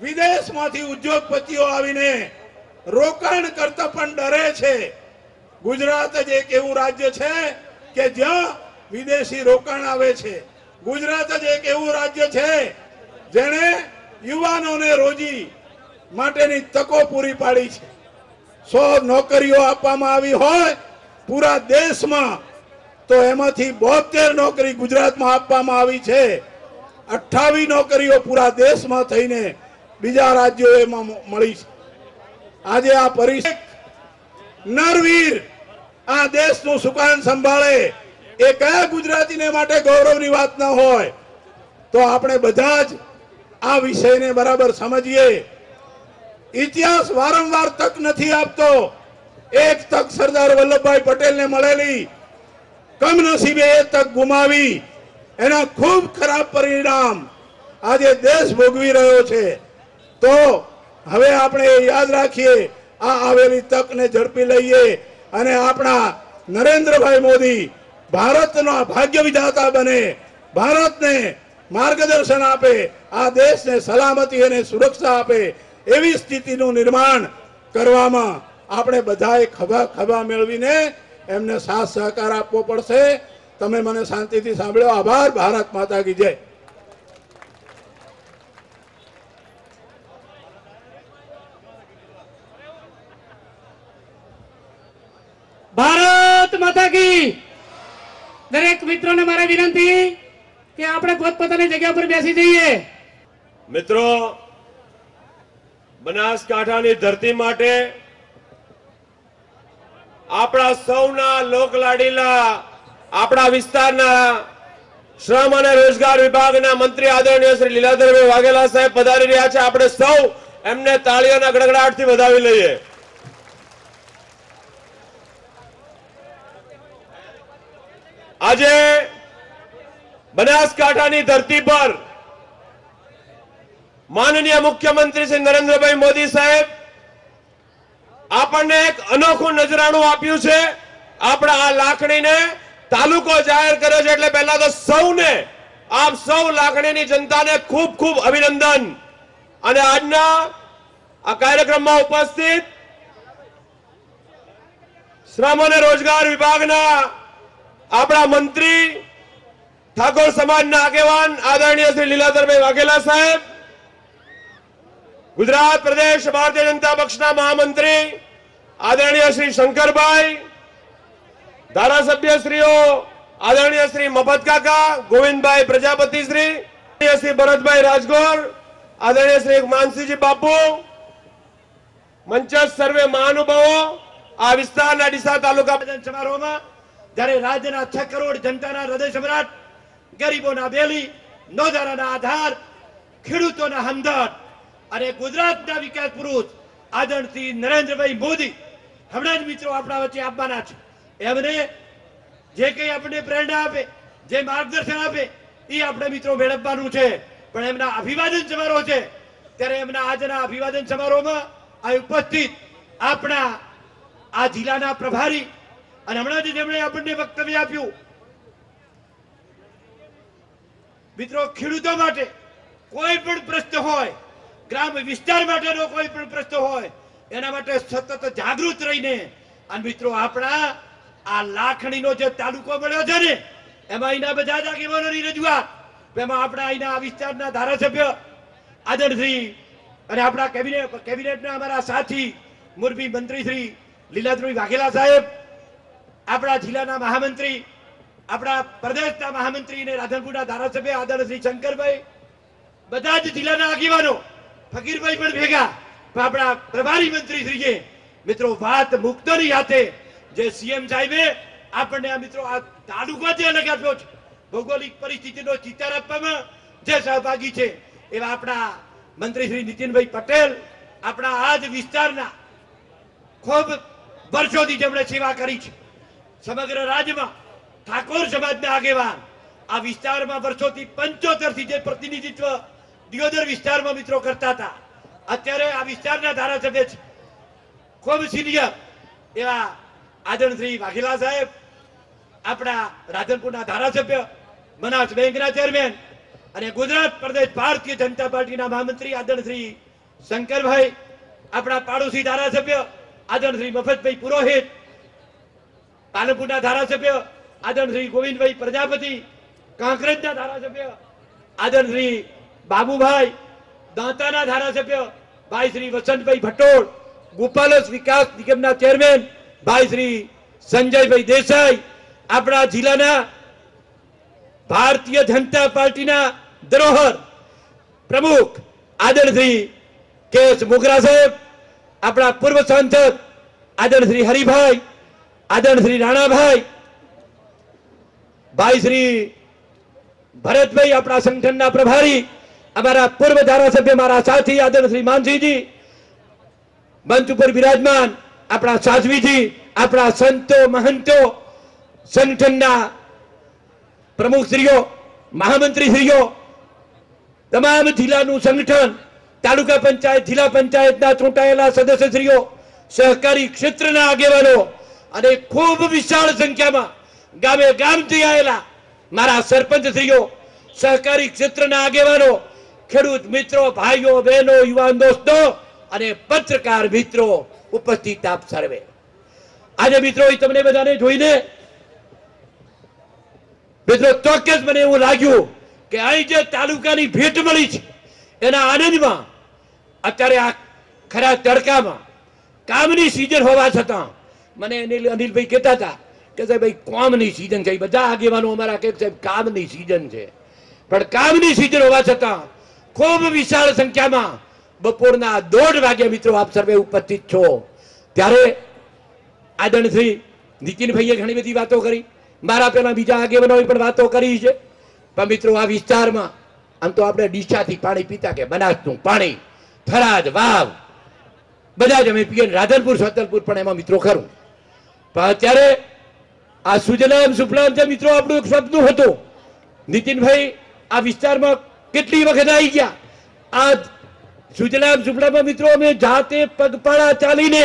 વિદેશમાંથી ઉદ્યોગપતિઓ આવીને રોકાણ કરતા પણ ડરે છે. ગુજરાત જ એક એવું રાજ્ય છે કે જ્યાં વિદેશી રોકાણ આવે છે. ગુજરાત જ એક એવું રાજ્ય છે જેણે યુવાનોને રોજી માટેની તકો પૂરી પાડી છે. 100 નોકરીઓ આપવામાં આવી હોય પૂરા દેશમાં, તો એમાંથી 72 નોકરી ગુજરાતમાં આપવામાં આવી છે. 28 નોકરીઓ પૂરા દેશમાં થઈને બીજા રાજ્યોમાં મળી છે. આજે આ પરિષદ નરવીર આ દેશનું સુકાન સંભાળે એ કયા ગુજરાતીને માટે ગૌરવની વાત ન હોય? તો આપણે બધા જ આ વિષયને બરાબર સમજીએ. ઇતિહાસ વારંવાર તક નથી આપતો. એક તક સરદાર વલ્લભભાઈ પટેલને મળેલી, કમનસીબે એ તક ગુમાવી. એના ખૂબ ખરાબ પરિણામ આજે દેશ ભોગવી રહ્યો છે. તો હવે આપણે યાદ રાખીએ, આ આવેલી તકને ઝડપી લઈએ અને આપણા નરેન્દ્રભાઈ મોદી ભારતના ભાગ્ય વિધાતા બને, ભારતને માર્ગદર્શન આપે, આ દેશને સલામતી અને સુરક્ષા આપે, એવી સ્થિતિનું નિર્માણ કરવામાં આપણે બધાએ ખભા મેળવીને એમને સાથ સહકાર આપવો પડશે. તમે મને શાંતિથી સાંભળ્યો. આભાર. ભારત માતા કી જય. ભારત માતા કી. દરેક મિત્રોને મારી વિનંતી કે આપણે પોતપોતાની જગ્યા પર બેસી જઈએ. મિત્રો, બનાસકાંઠાની ધરતી માટે આપણા સૌના લોકલાડીલા, આપણા વિસ્તારના શ્રમ અને રોજગાર વિભાગના મંત્રી આદરણીય શ્રી લીલાધરભાઈ વાઘેલા સાહેબ પધારી રહ્યા છે. આપણે સૌ એમને તાળીઓના ગડગડાટથી વધાવી લઈએ. આજે બનાસકાંઠાની ધરતી પર માનનીય મુખ્યમંત્રી શ્રી નરેન્દ્રભાઈ મોદી સાહેબ આપણને એક અનોખું નજરાણું આપ્યું છે. આપણા આ લાખણીને તાલુકો જાહેર કર્યો છે. એટલે પહેલા તો સૌને, આપ સૌ લાખણીની જનતાને ખૂબ ખૂબ અભિનંદન. અને આજના આ કાર્યક્રમમાં ઉપસ્થિત શ્રમ અને રોજગાર વિભાગના આપણા મંત્રી, ઠાકોર સમાજના આગેવાન આદરણીય શ્રી લીલાધરભાઈ વાઘેલા સાહેબ, ગુજરાત પ્રદેશ ભારતીય જનતા પક્ષના મહામંત્રી આદરણીય શ્રી શંકરભાઈ, ધારાસભ્યશ્રીઓ આદરણીય શ્રી મફત કાકા, ગોવિંદભાઈ પ્રજાપતિ શ્રી ભરતભાઈ રાજગોર, આદરણીય શ્રી માનસીજી બાપુ, મંચસ્થ સર્વે મહાનુભાવો, આ વિસ્તારના ડીસા તાલુકા સમારોહમાં જ્યારે રાજ્યના 6 કરોડ જનતાના હૃદય સમ્રાટ, ગરીબોના બેલી, નોંધારાના આધાર, ખેડૂતોના હમદર્દ અને ગુજરાતના વિકાસ પુરુષ આદરણીય નરેન્દ્રભાઈ મોદી હમણાં જ મિત્રો આપણા વચ્ચે આવવાના છે. એમને જે કંઈ આપણને પ્રેરણા આપે, જે માર્ગદર્શન આપે, એ આપણે મિત્રો મેળવવાનું છે. પણ એમના અભિવાદન સમારોહ છે, ત્યારે એમના આજના અભિવાદન સમારોહમાં આ ઉપસ્થિત આપણા આ જિલ્લાના પ્રભારી અને હમણાં જ જેમણે આપણને વક્તવ્ય આપ્યું, મિત્રો ખેડૂતો માટે કોઈ પણ પ્રશ્ન હોય, ગ્રામ વિસ્તાર માટેનો કોઈ પણ પ્રશ્ન હોય, એના માટે સતત જાગૃત રહીને અને મિત્રો આપણા આ લાખણીનો જે તાલુકો મળ્યો છે ને, એમાં અહીંના બધા જ આગેવાનોની રજૂઆત, એમાં આપણા અહીંના વિસ્તારના ધારાસભ્ય આદરશ્રી અને આપણા કેબિનેટના અમારા સાથી મોરબી મંત્રી શ્રી લીલાધરભાઈ વાઘેલા સાહેબ, આપણા જિલ્લાના મહામંત્રી, આપણા પ્રદેશના મહામંત્રી અને રાધનપુરના ધારાસભ્ય આદરણીય શ્રી શંકરભાઈ, બધા જ જિલ્લાના આગેવાનો ફકીરભાઈ પણ ભેગા આપણા પ્રભારી મંત્રી શ્રીએ મિત્રો વાત મુક્તોની હાથે જે સીએમ સાહેબે આપણને આ મિત્રો આ તાલુકો જે અલગ આપ્યો છે ભૌગોલિક પરિસ્થિતિનો ચિતાર આપવામાં જે સહભાગી છે એવા આપણા મંત્રી શ્રી નીતિનભાઈ પટેલ આપણા આ જ વિસ્તારના ખૂબ વર્ષોથી જેમણે સેવા કરી છે સમગ્ર રાજ્યમાં ઠાકોર સમાજના આગેવાન આ વિસ્તારમાં વર્ષોથી 75 થી જે પ્રતિનિધિત્વ દિયોદર વિસ્તારમાં મિત્રો કરતા હતા અત્યારે આ વિસ્તારના ધારાસભ્ય છે ખૂબ સિનિયર એવા આદરણીય શ્રી વાઘેલા સાહેબ આપણા રાધનપુરના ધારાસભ્ય બનાસ બેંકના ચેરમેન અને ગુજરાત પ્રદેશ ભારતીય જનતા પાર્ટીના મહામંત્રી આદરણીય શ્રી શંકરભાઈ આપણા પાડોશી ધારાસભ્ય આદરણીય શ્રી મફતભાઈ પુરોહિત પાલનપુરના ધારાસભ્ય આદરણીય શ્રી ગોવિંદભાઈ પ્રજાપતિ કાંકરેજના ધારાસભ્ય આદરણીય શ્રી બાબુભાઈ દાંતાના ધારાસભ્ય ભાઈ શ્રી વસંતભાઈ ભટોળ ગોપાલસ વિકાસ નિગમના ચેરમેન ભાઈ શ્રી સંજયભાઈ દેસાઈ આપણા જિલ્લાના ભારતીય જનતા પાર્ટીના ધરોહર પ્રમુખ આદરણીય શ્રી કેએસ મોગરા સાહેબ આપણા પૂર્વ સાંસદ આદરણીય શ્રી હરિભાઈ આદરણીય શ્રી રાણાભાઈ ભાઈ શ્રી ભરતભાઈ આપણા સંગઠનના પ્રભારી અમારા પૂર્વ ધારાસભ્ય મારા સાથી આદરણીય શ્રી માનસિંહજી મંચ ઉપર બિરાજમાન આપણા સાધ્વીજી આપણા સંતો મહંતો સંગઠનના પ્રમુખશ્રીઓ મહામંત્રીશ્રીઓ તમામ જિલ્લાનું સંગઠન તાલુકા પંચાયત જિલ્લા પંચાયતના ચૂંટાયેલા સદસ્યશ્રીઓ સહકારી ક્ષેત્રના આગેવાનો અને ખૂબ વિશાળ સંખ્યામાં ગામે ગામથી આવેલા મારા સરપંચશ્રીઓ સહકારી ક્ષેત્રના આગેવાનો ખેડૂત મિત્રો ભાઈઓ બહેનો યુવાન દોસ્તો અને પત્રકાર મિત્રો ઉપસ્થિત આપ સર્વે આજે મિત્રો તમને બધાને જોઈને મિત્રો ચોક્કસ મને એવું લાગ્યું કે અહીં જે તાલુકાની ભેટ મળી છે એના આનંદમાં અત્યારે આ ખરા તડકામાં કામની સીઝન હોવા છતાં મને અનિલભાઈ કહેતા હતા કે સાહેબ ભાઈ કામની સીઝન છે બધા આગેવાનો અમારા કે સાહેબ કામની સીઝન છે પણ કામની સીઝન હોવા છતાં ખૂબ વિશાળ સંખ્યામાં બપોરના 1:30 વાગે મિત્રો આપ સર્વે ઉપસ્થિત છો ત્યારે આદરણીય શ્રી નીતિનભાઈએ ઘણી બધી વાતો કરી મારા પેલા બીજા આગેવાનોએ પણ વાતો કરી છે પણ મિત્રો આ વિસ્તારમાં આમ તો આપણે ડીસાથી પાણી પીતા કે બનાસનું પાણી થરાદ વાવ બધા જ અમે પીએ રાધનપુર સતલપુર પણ એમાં મિત્રો ખરું પણ અત્યારે આ સુજલામ સુફલામ જે મિત્રો આપણું એક સપનું હતું નીતિનભાઈ આ વિસ્તારમાં કેટલી વખત આવી ગયા આ સુજલામ સુફલામમાં મિત્રો અમે જાતે પગપાળા ચાલીને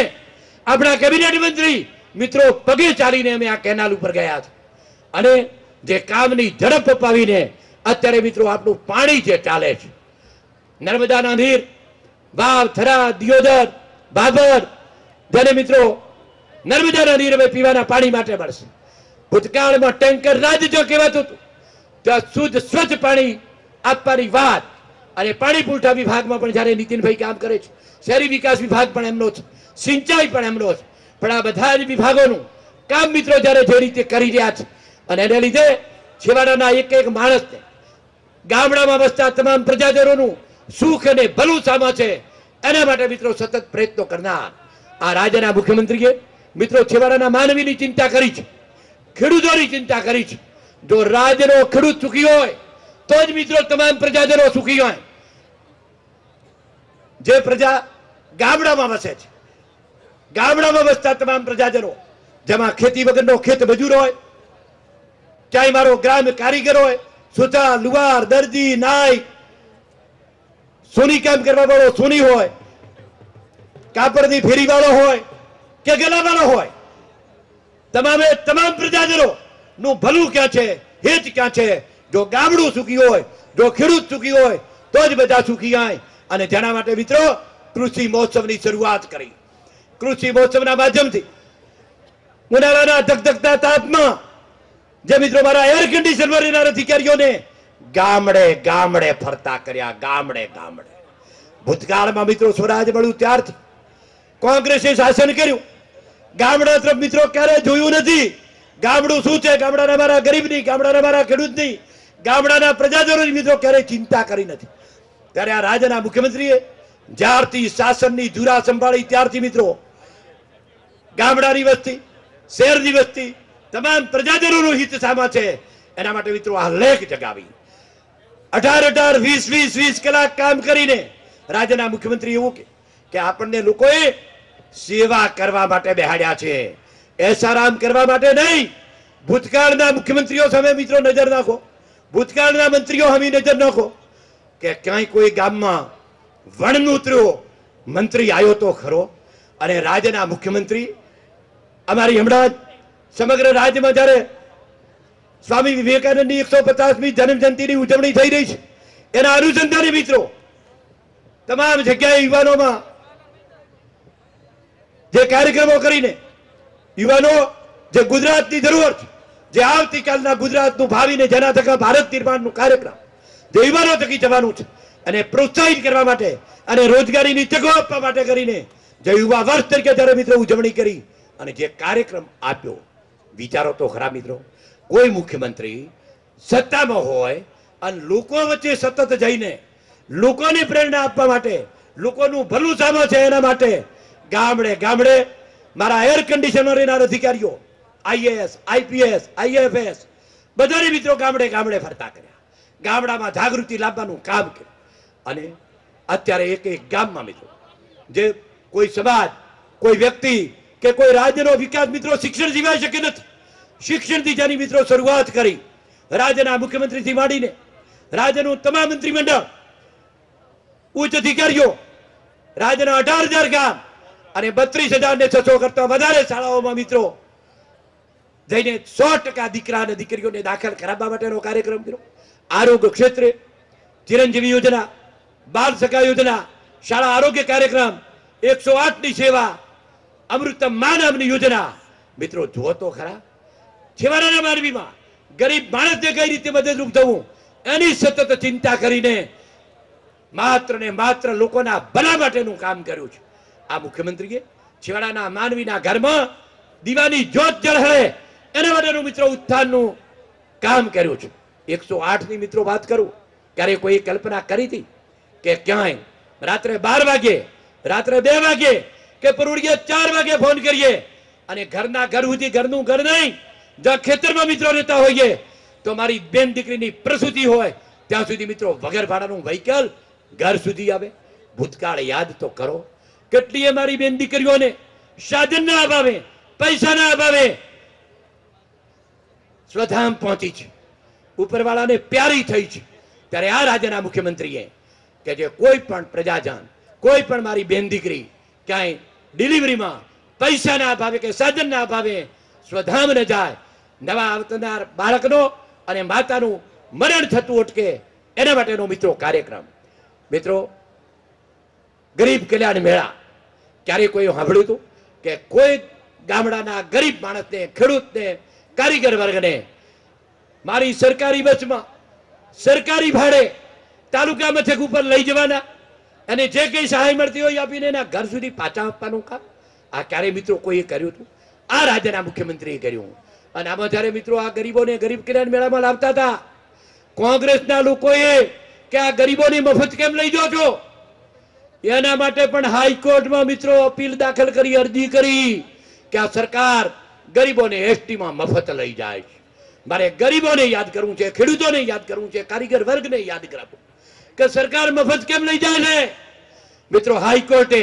આપણા કેબિનેટ મંત્રી મિત્રો પગે ચાલીને અમે આ કેનાલ ઉપર ગયા છે અને જે કામની ઝડપ અપાવીને અત્યારે મિત્રો આપણું પાણી જે ચાલે છે નર્મદાના નીર વાવ થરા દિયોદર બાબર જેને મિત્રો નર્મદાના નીર હવે પીવાના પાણી માટે મળશે ભૂતકાળમાં ટેન્કર રાજ જો કહેવાતું હતું ત્યાં શુદ્ધ સ્વચ્છ પાણી આપવાની વાત અને પાણી પુરવઠા વિભાગમાં પણ જ્યારે નીતિનભાઈ કામ કરે છે શહેરી વિકાસ વિભાગ પણ એમનો છે સિંચાઈ પણ એમનો છે પણ આ બધા જ વિભાગોનું કામ મિત્રો જ્યારે જે રીતે કરી રહ્યા છે અને એને લીધે છેવાડાના એક એક માણસને ગામડામાં વસતા તમામ પ્રજાજનોનું સુખ અને ભલું સામા છે એના માટે મિત્રો સતત પ્રયત્નો કરનાર આ રાજ્યના મુખ્યમંત્રીએ મિત્રો છેવાડાના માનવીની ચિંતા કરી છે ખેડૂતોની ચિંતા કરી છે જો રાજ્યનો ખેડૂત સુખી હોય તો જ મિત્રો તમામ પ્રજાજનો સુખી હોય જે પ્રજા ગામડામાં વસે છે ગામડામાં વસતા તમામ પ્રજાજનો જેમાં ખેતી વગરનો ખેત મજૂર હોય ચાહે મારો ગ્રામ કારીગર હોય સુથાર લુહાર દરજી નાઈ સોની કામ કરવા વાળો સોની હોય કાપડની ફેરી વાળો હોય કે ગલા વાળો હોય તમામ પ્રજાજનો નું ભલું ક્યાં છે હિત ક્યાં છે જો ગામડું સુખી હોય જો ખેડૂત સુખી હોય તો જ બધા સુખી હોય અને જેના માટે મિત્રો કૃષિ મહોત્સવની શરૂઆત કરી કૃષિ મહોત્સવના માધ્યમથી ઉનાળાના ધગધગતા તાપમાં જે મિત્રો મારા એર કન્ડિશન વાળા અધિકારીઓને ગામડે ગામડે ફરતા કર્યા ગામડે ગામડે ભૂતકાળમાં મિત્રો સ્વરાજ મળ્યું ત્યારથી કોંગ્રેસે શાસન કર્યું ગામડા તરફ મિત્રો ક્યારે જોયું નથી ગામડું શું છે ગામડાના મારા ગરીબની ગામડાના મારા ખેડૂતની ગામડાના પ્રજાજનોની મિત્રો ક્યારે ચિંતા કરી નથી ત્યારે આ રાજ્યના મુખ્યમંત્રીએ જ્યારથી શાસનની ધુરા સંભાળી ત્યારથી મિત્રો ગામડાની વસ્તી, શહેરની વસ્તી, તમામ પ્રજાજનોનું હિત સામા છે. એના માટે મિત્રો આ લેખ જગાવી 18 20 કલાક કામ કરીને રાજ્યના મુખ્યમંત્રી એવું કે આપણને લોકોએ સેવા કરવા માટે બેહાડ્યા છે, એસારામ કરવા માટે નહીં. ભૂતકાળના મુખ્યમંત્રીઓ સામે મિત્રો નજર નાખો, ભૂતકાળના મંત્રીઓ સામે નજર નાખો કે ક્યાંય કોઈ ગામમાં વણ ઉતર્યો મંત્રી આવ્યો તો ખરો. અને રાજ્યના મુખ્યમંત્રી અમારી હમણાં સમગ્ર રાજ્યમાં જ્યારે સ્વામી વિવેકાનંદની 150મી જન્મ જયંતિની ઉજવણી થઈ રહી છે, એના અનુસંધાને મિત્રો તમામ જગ્યાએ યુવાનોમાં જે કાર્યક્રમો કરીને યુવાનો જે ગુજરાતની જરૂર છે, જે આવતીકાલના ગુજરાતનું ભાવિને જેના થકા ભારત નિર્માણનું કાર્યક્રમ જે યુવાનો થકી જવાનું છે અને પ્રોત્સાહિત કરવા માટે અને રોજગારીની તકો આપવા માટે કરીને જે યુવા વર્ષ તરીકે જ્યારે મિત્રો ઉજવણી કરી અને જે કાર્યક્રમ આપ્યો, વિચારો તો ખરા મિત્રો. કોઈ મુખ્યમંત્રી સત્તામાં હોય અને લોકો વચ્ચે સતત જઈને લોકોને પ્રેરણા આપવા માટે, લોકોનું ભલું સામે છે એના માટે ગામડે ગામડે મારા એર કન્ડિશનરના અધિકારીઓ આઈએએસ, આઈપીએસ, આઈએફએસ બધાને મિત્રો ગામડે ગામડે ફરતા કર્યા, ગામડામાં જાગૃતિ લાવવાનું કામ કર્યું. અને અત્યારે એક એક ગામમાં મિત્રો જે કોઈ સમાજ, કોઈ વ્યક્તિ કે કોઈ રાજ્યનો વિકાસ મિત્રો શિક્ષણ સિવાય શક્ય નથી. શિક્ષણથી જેની મિત્રો શરૂઆત કરી રાજ્યના મુખ્યમંત્રીથી માંડીને રાજ્યનું તમામ મંત્રીમંડળ, ઉચ્ચ અધિકારીઓ, રાજ્યના 18,000 ગામ અને 32,600 કરતા વધારે શાળાઓમાં મિત્રો જઈને 100% દીકરા અને દીકરીઓને દાખલ કરાવવા માટેનો કાર્યક્રમ કર્યો. આરોગ્ય ક્ષેત્રે ચિરંજીવી યોજના, બાળ સખા યોજના, શાળા આરોગ્ય કાર્યક્રમ, 108ની સેવા, અમૃતમ મા નામની યોજના. મિત્રો જુઓ તો ખરા, છેવાડાના માનવીમાં ગરીબ માણસને કઈ રીતે મદદરૂપ થવું એની સતત ચિંતા કરીને માત્ર ને માત્ર લોકોના ભલા માટેનું કામ કર્યું છે. આ મુખ્યમંત્રીએ છેવાડાના માનવીના ઘરમાં દીવાની જ્યોત જળહળે એના માટેનું મિત્રો ઉત્થાનનું કામ કર્યું છે. 108ની મિત્રો વાત કરું, ક્યારે કોઈ કલ્પના કરી હતી કે ક્યાંય રાત્રે 12 વાગે, રાત્રે 2 વાગે કે પરોઢિયે 4 વાગે ફોન કરીએ અને ઘરના ઘર સુધી, ઘરનું ઘર નહીં, જ્યાં ખેતરમાં મિત્રો રહેતા હોઈએ તો મારી બેન દીકરીની પ્રસૂતિ હોય ત્યાં સુધી મિત્રો વગર ભાડાનું વ્હીકલ ઘર સુધી આવે. ભૂતકાળ યાદ તો કરો, કેટલીય મારી બેન દીકરીઓને સાધનના અભાવે, પૈસાના અભાવે સ્વધામ પહોંચી છે, ઉપરવાળાને પ્યારી થઈ છે. ત્યારે આ રાજ્યના મુખ્યમંત્રીએ કે જે કોઈ પણ પ્રજાજન, કોઈ પણ મારી બેન દીકરી ક્યાંય ડિલિવરીમાં પૈસાના અભાવે કે સાધનના અભાવે સ્વધામ ન જાય, નવા આવનાર બાળકનો અને માતાનું મરણ થતું અટકે એના માટેનો મિત્રો કાર્યક્રમ. મિત્રો ગરીબ કલ્યાણ મેળા ક્યારે કોઈ સાંભળ્યું હતું કે કોઈ ગામડાના ગરીબ માણસને, ખેડૂતને, કારીગર વર્ગને મારી સરકારી બસમાં સરકારી ભાડે તાલુકા મથક ઉપર લઈ જવાના અને જે કઈ સહાય મળતી હોય આપીને એના ઘર સુધી પાછા આપવાનું કામ આ ક્યારે મિત્રો કોઈએ કર્યું હતું? આ રાજ્યના મુખ્યમંત્રીએ કર્યું. અને આમાં જયારે મિત્રો આ ગરીબોને ગરીબ કલ્યાણ મેળામાં લાવતા હતા, કોંગ્રેસના લોકોએ કે આ ગરીબોને મફત કેમ લઈ જાઓ છો, એના માટે પણ હાઈકોર્ટમાં મિત્રો અપીલ દાખલ કરી, અરજી કરી કે આ સરકાર ગરીબોને એસટીમાં મફત લઈ જાય છે. મારે ગરીબોને યાદ કરવું છે, ખેડૂતોને યાદ કરવું છે, કારીગર વર્ગને યાદ કરાવવું કે સરકાર મફત કેમ લઈ જાય છે. મિત્રો હાઈકોર્ટે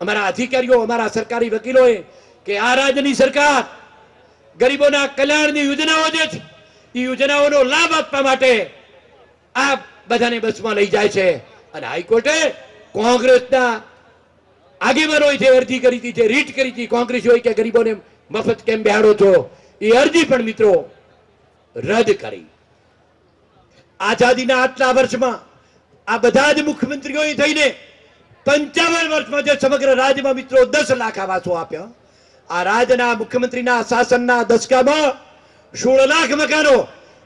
અમારા અધિકારીઓ, અમારા સરકારી વકીલોએ કે આ રાજ્યની સરકાર ગરીબોના કલ્યાણની યોજનાઓ જે છે એ યોજનાઓનો લાભ આપવા માટે આ બધાને બસમાં લઈ જાય છે. અને હાઈકોર્ટે કોંગ્રેસના આગેવાનોએ જે અરજી કરી હતી, જે રીટ કરી હતી કોંગ્રેસીઓએ કે ગરીબોને મફત કેમ બેહાડો છો, એ અરજી પણ મિત્રો રદ કરી. આઝાદીના આટલા વર્ષમાં આ બધા જ મુખ્યમંત્રીઓએ થઈને 55 વર્ષમાં જે સમગ્ર રાજ્યમાં મિત્રો 10 લાખ આવાસો આપ્યા. આ રાજ્યના મુખ્યમંત્રીના શાસનના દશકામાં 16 લાખ મકાનો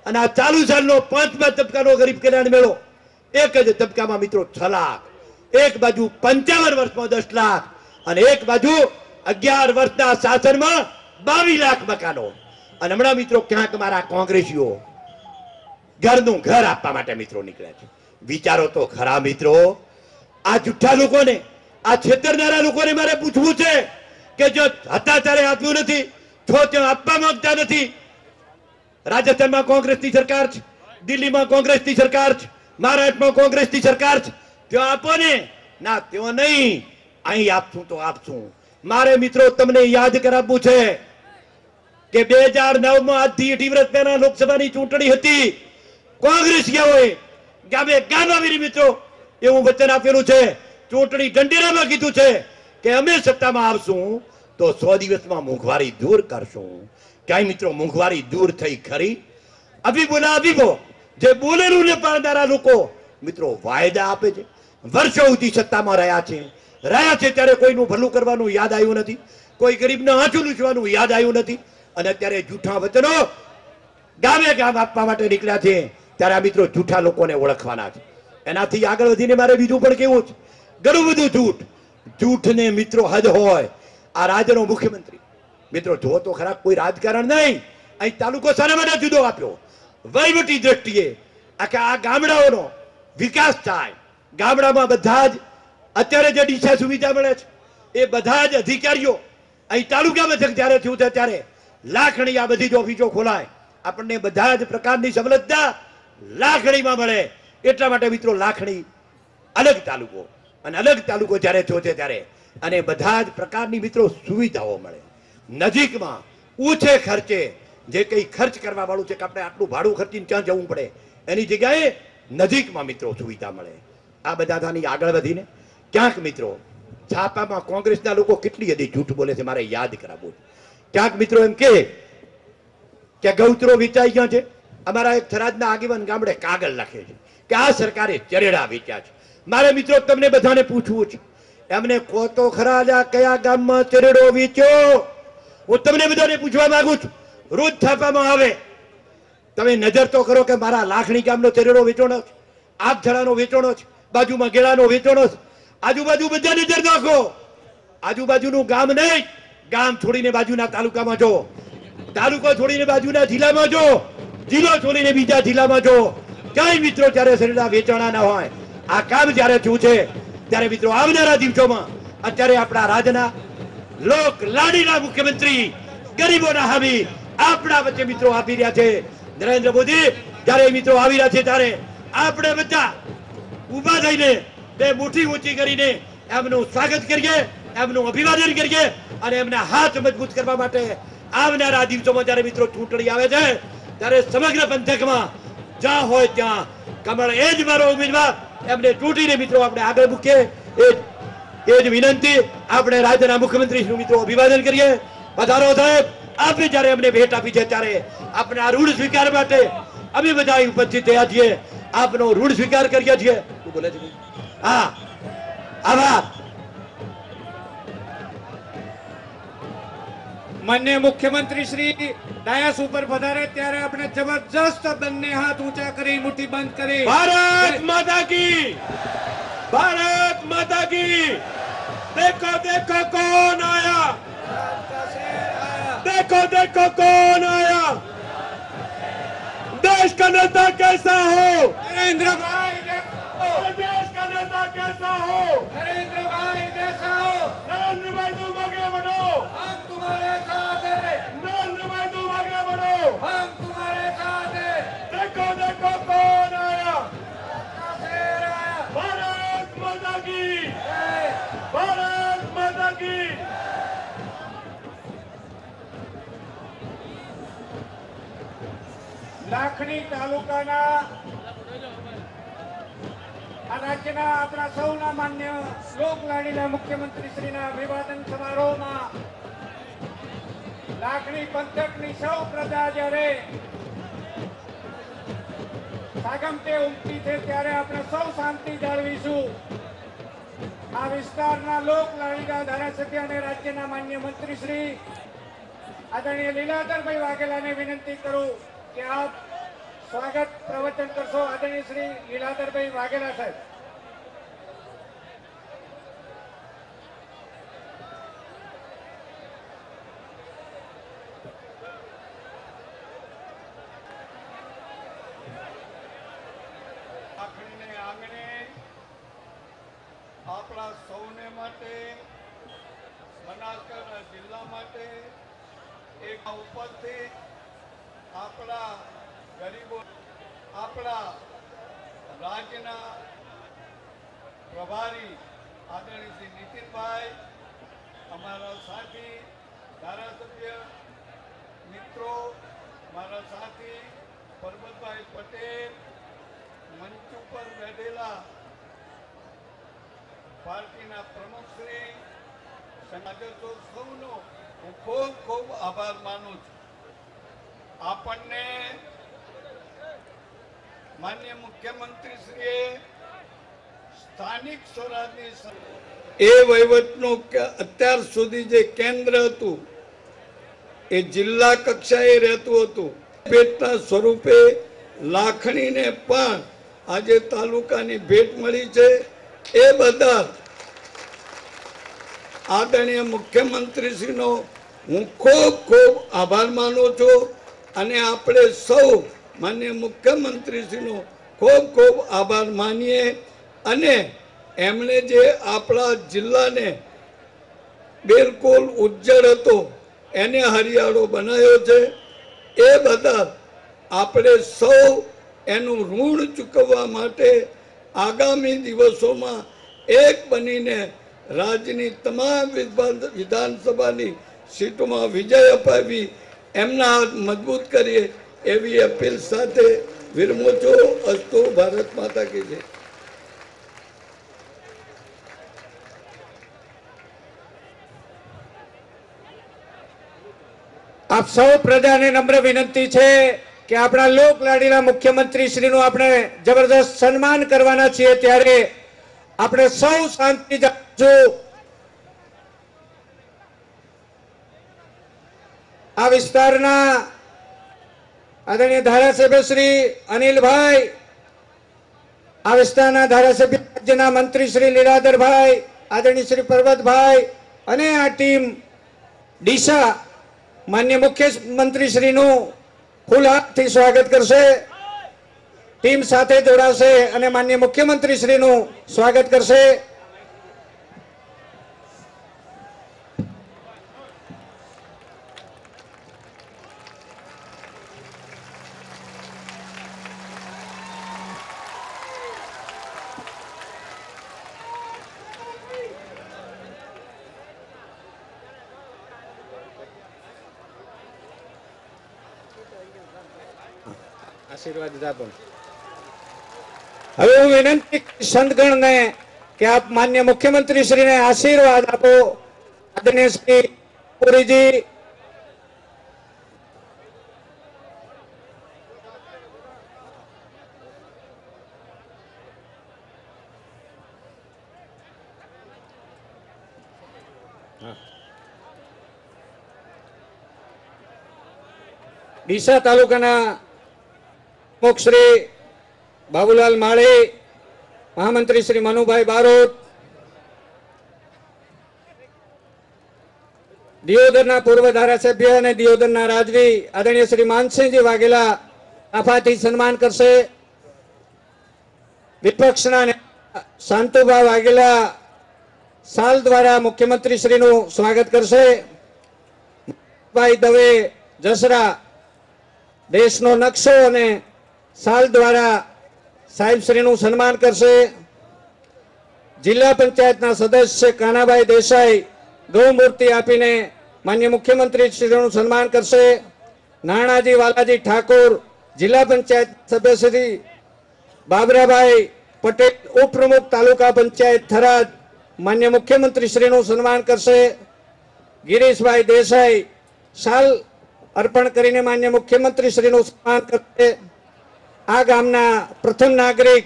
અને આ ચાલુ સાલનો 5મા તબક્કાનો ગરીબ કલ્યાણ મેળો એક જ તબક્કામાં મિત્રો 6 લાખ. એક બાજુ 55 વર્ષમાં 10 લાખ અને એક બાજુ 11 વર્ષના શાસનમાં 22 લાખ મકાનો. અને હમણાં મિત્રો ક્યાંક મારા કોંગ્રેસીઓ ઘરનું ઘર આપવા માટે મિત્રો નીકળ્યા છે. વિચારો તો ખરા મિત્રો આ જુઠ્ઠા લોકોને, આ છેતરનારા લોકોને મારે પૂછવું છે કે જો હતા ત્યારે આપ્યું નથી, જો ત્યાં આપવા માંગતા નથી. રાજસ્થાનમાં કોંગ્રેસની સરકાર છે, દિલ્હીમાં કોંગ્રેસની સરકાર છે, મહારાષ્ટ્રમાં કોંગ્રેસની સરકાર છે. ત્યાં આપો ને, ના ત્યાં નહીં, અહીં આપશું તો આપશું. મારે મિત્રો તમને યાદ કરાવવું છે કે 2009 આજથી 18 વર્ષ પહેલા લોકસભાની ચૂંટણી હતી. કોંગ્રેસીઓએ ગામે ગામ આવીને મિત્રો એવું વચન આપેલું છે, ચૂંટણી ઢંઢેરામાં કીધું છે કે અમે સત્તામાં આવશું તો 100 દિવસમાં મોંઘવારી દૂર કરશું. ક્યાંય મિત્રો મોંઘવારી દૂર થઈ ખરી? અભિબોલા અભિબો જે બોલેલું ને પાડનારા લોકો મિત્રો વાયદા આપે છે, વર્ષો સુધી સત્તામાં રહ્યા છે ત્યારે કોઈનું ભલું કરવાનું યાદ આવ્યું નથી, કોઈ ગરીબને આંચું લૂછવાનું યાદ આવ્યું નથી, અને અત્યારે જૂઠા વચનો ગામે ગામ આપવા માટે નીકળ્યા છે. ત્યારે આ મિત્રો જૂઠા લોકોને ઓળખવાના છે. એનાથી આગળ વધીને મારે બીજું પણ કેવું છે, ઘણું બધું જૂઠને મિત્રો હદ હોય. આ રાજ્યનો મુખ્યમંત્રી મિત્રો જો તો ખરા, કોઈ રાજકારણ નહીં. અહીં તાલુકો શાના માટે જુદો આપ્યો? વહીવટી દ્રષ્ટિએ આ ગામડાઓનો વિકાસ થાય. ગામડામાં બધા જ અત્યારે જે ડીસા સુવિધા મળે છે એ બધા જ અધિકારીઓ અહીં તાલુકા મથક જ્યારે થયું છે ત્યારે લાખણી આ બધી જ ઓફિસો ખોલાય, આપણને બધા જ પ્રકારની સવલતતા લાખણીમાં મળે. એટલા માટે મિત્રો લાખણી અલગ તાલુકો અને અલગ તાલુકો જ્યારે થયો છે ત્યારે અને બધા જ પ્રકારની મિત્રો સુવિધાઓ મળે. નજીકમાં ઓછે ખર્ચે જે કંઈ ખર્ચ કરવા વાળું છે કે આપણે આટલું ભાડું ખર્ચીને ક્યાં જવું પડે એની જગ્યાએ નજીકમાં મિત્રો સુવિધા મળે. આ બધાની આગળ વધીને ક્યાંક મિત્રો છાપામાં કોંગ્રેસના લોકો કેટલી હદે જૂઠ બોલે છે મારે યાદ કરાવવું. ક્યાંક મિત્રો એમ કે ગૌચરો વેચાઈ ગયા છે. અમારા એક થરાદના આગેવાન ગામડે કાગળ લખે છે કે આ સરકારે ચરેડા વેચ્યા છે. મારે મિત્રો તમને બધાને પૂછવું છે, એમને કહો તો ખરા કયા ગામમાં ચરેડો વેચ્યો? હું તમને બધાને પૂછવા માંગુ છું. રોજ છાપામાં આવે, તમે નજર તો કરો કે મારા લાખણી ગામનો ચરેડો વેચવાનો છે, આપધરાનો વેચવાનો છે, બાજુમાં ગેળાનો વેચવાનો છે. આજુબાજુ બધા નજર નાખો. આજુબાજુનું ગામ નહીં, ગામ છોડીને બાજુના તાલુકામાં જો, તાલુકો છોડીને બાજુના જિલ્લામાં જો, જિલ્લો છોડીને બીજા જિલ્લામાં જો. ક્યાંય મિત્રો જ્યારે ચરેડા વેચાણા ના હોય. આ કામ જ્યારે થયું છે ત્યારે મિત્રો આવનારા દિવસોમાં અત્યારે આપણા રાજ્યના લોક લાડીના મુખ્યમંત્રી ગરીબોના હામી આપણા વચ્ચે મિત્રો આપી રહ્યા છે. નરેન્દ્ર મોદી જ્યારે મિત્રો આવી રહ્યા છે ત્યારે આપણે બધા ઉભા થઈને બે મુઠ્ઠી ઊંચી કરીને એમનું સ્વાગત કરીએ, એમનું અભિવાદન કરીએ અને એમના હાથ મજબૂત કરવા માટે આવનારા દિવસોમાં જ્યારે મિત્રો ચૂંટણી આવે છે ત્યારે સમગ્ર પંથકમાં જ્યાં હોય ત્યાં કમળ એ જ મારો ઉમેદવાર, એમને ચૂંટીને મિત્રો આપણે આગળ મૂકીએ. એ જ વિનંતી. આપણે રાજ્યના મુખ્યમંત્રી શ્રી મિત્રો અભિવાદન કરીએ. પધારો સાહેબ, આપે જયારે અમને ભેટ આપી છે ત્યારે આપણે આ ઋણ સ્વીકાર માટે અમે બધા ઉપસ્થિત થયા છીએ. આપનો ઋણ સ્વીકાર કરીએ છીએ. શું બોલે છે? હા, આભાર. માન્ય મુખ્યમંત્રી શ્રી ડાયસ ઉપર પધારે ત્યારે આપણે જબરજસ્ત બંને હાથ ઊંચા કરી મુઠ્ઠી બંધ કરી ભારત માતા કી, ભારત માતા કી. देखो देखो कौन आया, देखो देखो कौन आया, देश का नेता कैसा हो, नरेंद्र भाई देश का नेता कैसा हो, नरेंद्र भाई जैसा हो, नरेंद्र भाई तुम आगे बढ़ो, हम तुम्हारे साथ हैं, नरेंद्र भाई तुम आगे बढ़ो, हम तुम्हारे साथ हैं. देखो देखो कौन आया, शेर आया. भारत माता की, जय. भारत माता की. લાખણી તાલુકાના આ રાજ્યના આપણા સૌના માન્ય લોકલાડીના મુખ્યમંત્રી શ્રીના અભિવાદન સમારોહમાં લાખણી પંથકની સૌ પ્રજા જ્યારે સાગમતે ઉમટી છે ત્યારે આપણે સૌ શાંતિ જાળવીશું. આ વિસ્તારના લોકલાડીના ધારાસભ્ય અને રાજ્યના માન્ય મંત્રી શ્રી આદરણીય લીલાધરભાઈ વાઘેલાને વિનંતી કરું કે આપ સ્વાગત પ્રવચન કરશો. આદરણીય શ્રી લીલાધરભાઈ વાઘેલા સાહેબ. આપણા સૌને માટે, બનાસકાંઠા જિલ્લા માટે એક ઉપસ્થિત આપણા ગરીબો, આપણા રાજ્યના પ્રભારી આદરણીય શ્રી નીતિનભાઈ, અમારા સાથી ધારાસભ્ય મિત્રો, મારા સાથી પરબતભાઈ પટેલ, મંચ ઉપર બેઠેલા પાર્ટીના પ્રમુખશ્રી, સદસ્યો સૌનો હું ખૂબ ખૂબ આભાર માનું છું. આપણને માનનીય મુખ્યમંત્રીશ્રીએ સ્થાનિક સ્વરાજની એ વહીવટનું અત્યાર સુધી જે કેન્દ્ર હતું એ જિલ્લા કક્ષાએ રહેતું હતું. ભેટના સ્વરૂપે લાખણીને પણ આજે તાલુકાની ભેટ મળી છે. એ બધા આદરણીય મુખ્યમંત્રીશ્રીનો હું ખૂબ ખૂબ આભાર માનું છું અને આપણે સૌ માનનીય મુખ્યમંત્રીશ્રીનો ખૂબ ખૂબ આભાર માનીએ. અને એમણે જે આપણા જિલ્લાને બિલકુલ ઉજ્જળ હતો એને હરિયાળો બનાવ્યો છે. એ બધા આપણે સૌ એનું ઋણ ચૂકવવા માટે આગામી દિવસોમાં એક બનીને રાજ્યની તમામ વિધાનસભાની સીટોમાં વિજય અપાવી એમના હાથ મજબૂત કરીએ એવી અપીલ સાથે વિરમું છું. અસ્તુ. ભારત માતા કી જય. આપ સૌ પ્રજાને નમ્ર વિનંતી છે કે આપણા લોક લાડીલા મુખ્યમંત્રી શ્રીનું આપણે જબરદસ્ત સન્માન કરવાના છીએ, ત્યારે આપણે સૌ શાંતિ જાળવશું. આ વિસ્તારના આદરણીય ધારાસભ્ય શ્રી અનિલભાઈ, આ વિસ્તારના ધારાસભ્ય રાજ્યના મંત્રી શ્રી લીલાધરભાઈ, આદરણીય શ્રી પર્વતભાઈ અને આ ટીમ ડીસા માન્ય મુખ્યમંત્રી શ્રીનું ફૂલ હાથથી સ્વાગત કરશે. ટીમ સાથે જોડાશે અને માન્ય મુખ્યમંત્રી શ્રીનું સ્વાગત કરશે. આશીર્વાદ આપો. હવે હું વિનંતી સંતગણને કે આપ માન્ય મુખ્યમંત્રી શ્રીને આશીર્વાદ આપો. આદરણીય શ્રી પુરીજી, ડીસા તાલુકાના પ્રમુખ શ્રી બાબુલાલ માળી, મહામંત્રી શ્રી મનુભાઈ બારોટ, દિયોદરના પૂર્વ ધારાસભ્ય અને દિયોદરના રાજવી આદરણીય શ્રી માનસિંહજી વાઘેલા આફાથી સન્માન કરશે. વિપક્ષના નેતા શાંતુભા વાઘેલા સાલ દ્વારા મુખ્યમંત્રી શ્રીનું સ્વાગત કરશે. ભાઈ દવે જસરા દેશનો નકશો અને સાલ દ્વારા સાહેબ શ્રીનું સન્માન કરશે. જિલ્લા પંચાયતના સદસ્ય કાનાભાઈ દેસાઈ ગૌમૂર્તિ આપીને માન્ય મુખ્યમંત્રી શ્રીનું સન્માન કરશે. નાણાજી વાલાજી ઠાકોર જિલ્લા પંચાયત સભ્ય શ્રી બાબરાભાઈ પટેલ ઉપપ્રમુખ તાલુકા પંચાયત થરાદ માન્ય મુખ્યમંત્રી શ્રીનું સન્માન કરશે. ગિરીશભાઈ દેસાઈ શાલ અર્પણ કરીને માન્ય મુખ્યમંત્રી શ્રીનું સન્માન કરશે. આ ગામના પ્રથમ નાગરિક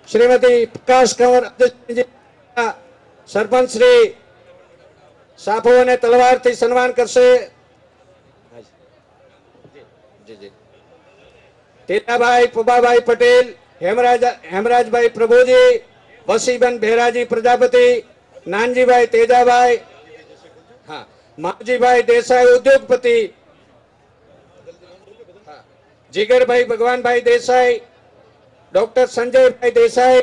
શ્રીમતી પ્રકાશ કંવર સરપંચ શ્રી સાફો અને તલવારથી સન્માન કરશે. તેજાભાઈ પુબાભાઈ પટેલ, હેમરાજભાઈ પ્રભુજી, વસીબેન બહેરાજી પ્રજાપતિ, નાનજીભાઈ તેજાભાઈ, હા માવજીભાઈ દેસાઈ ઉદ્યોગપતિ, જીગરભાઈ ભગવાનભાઈ દેસાઈ, ડોક્ટર સંજયભાઈ દેસાઈ,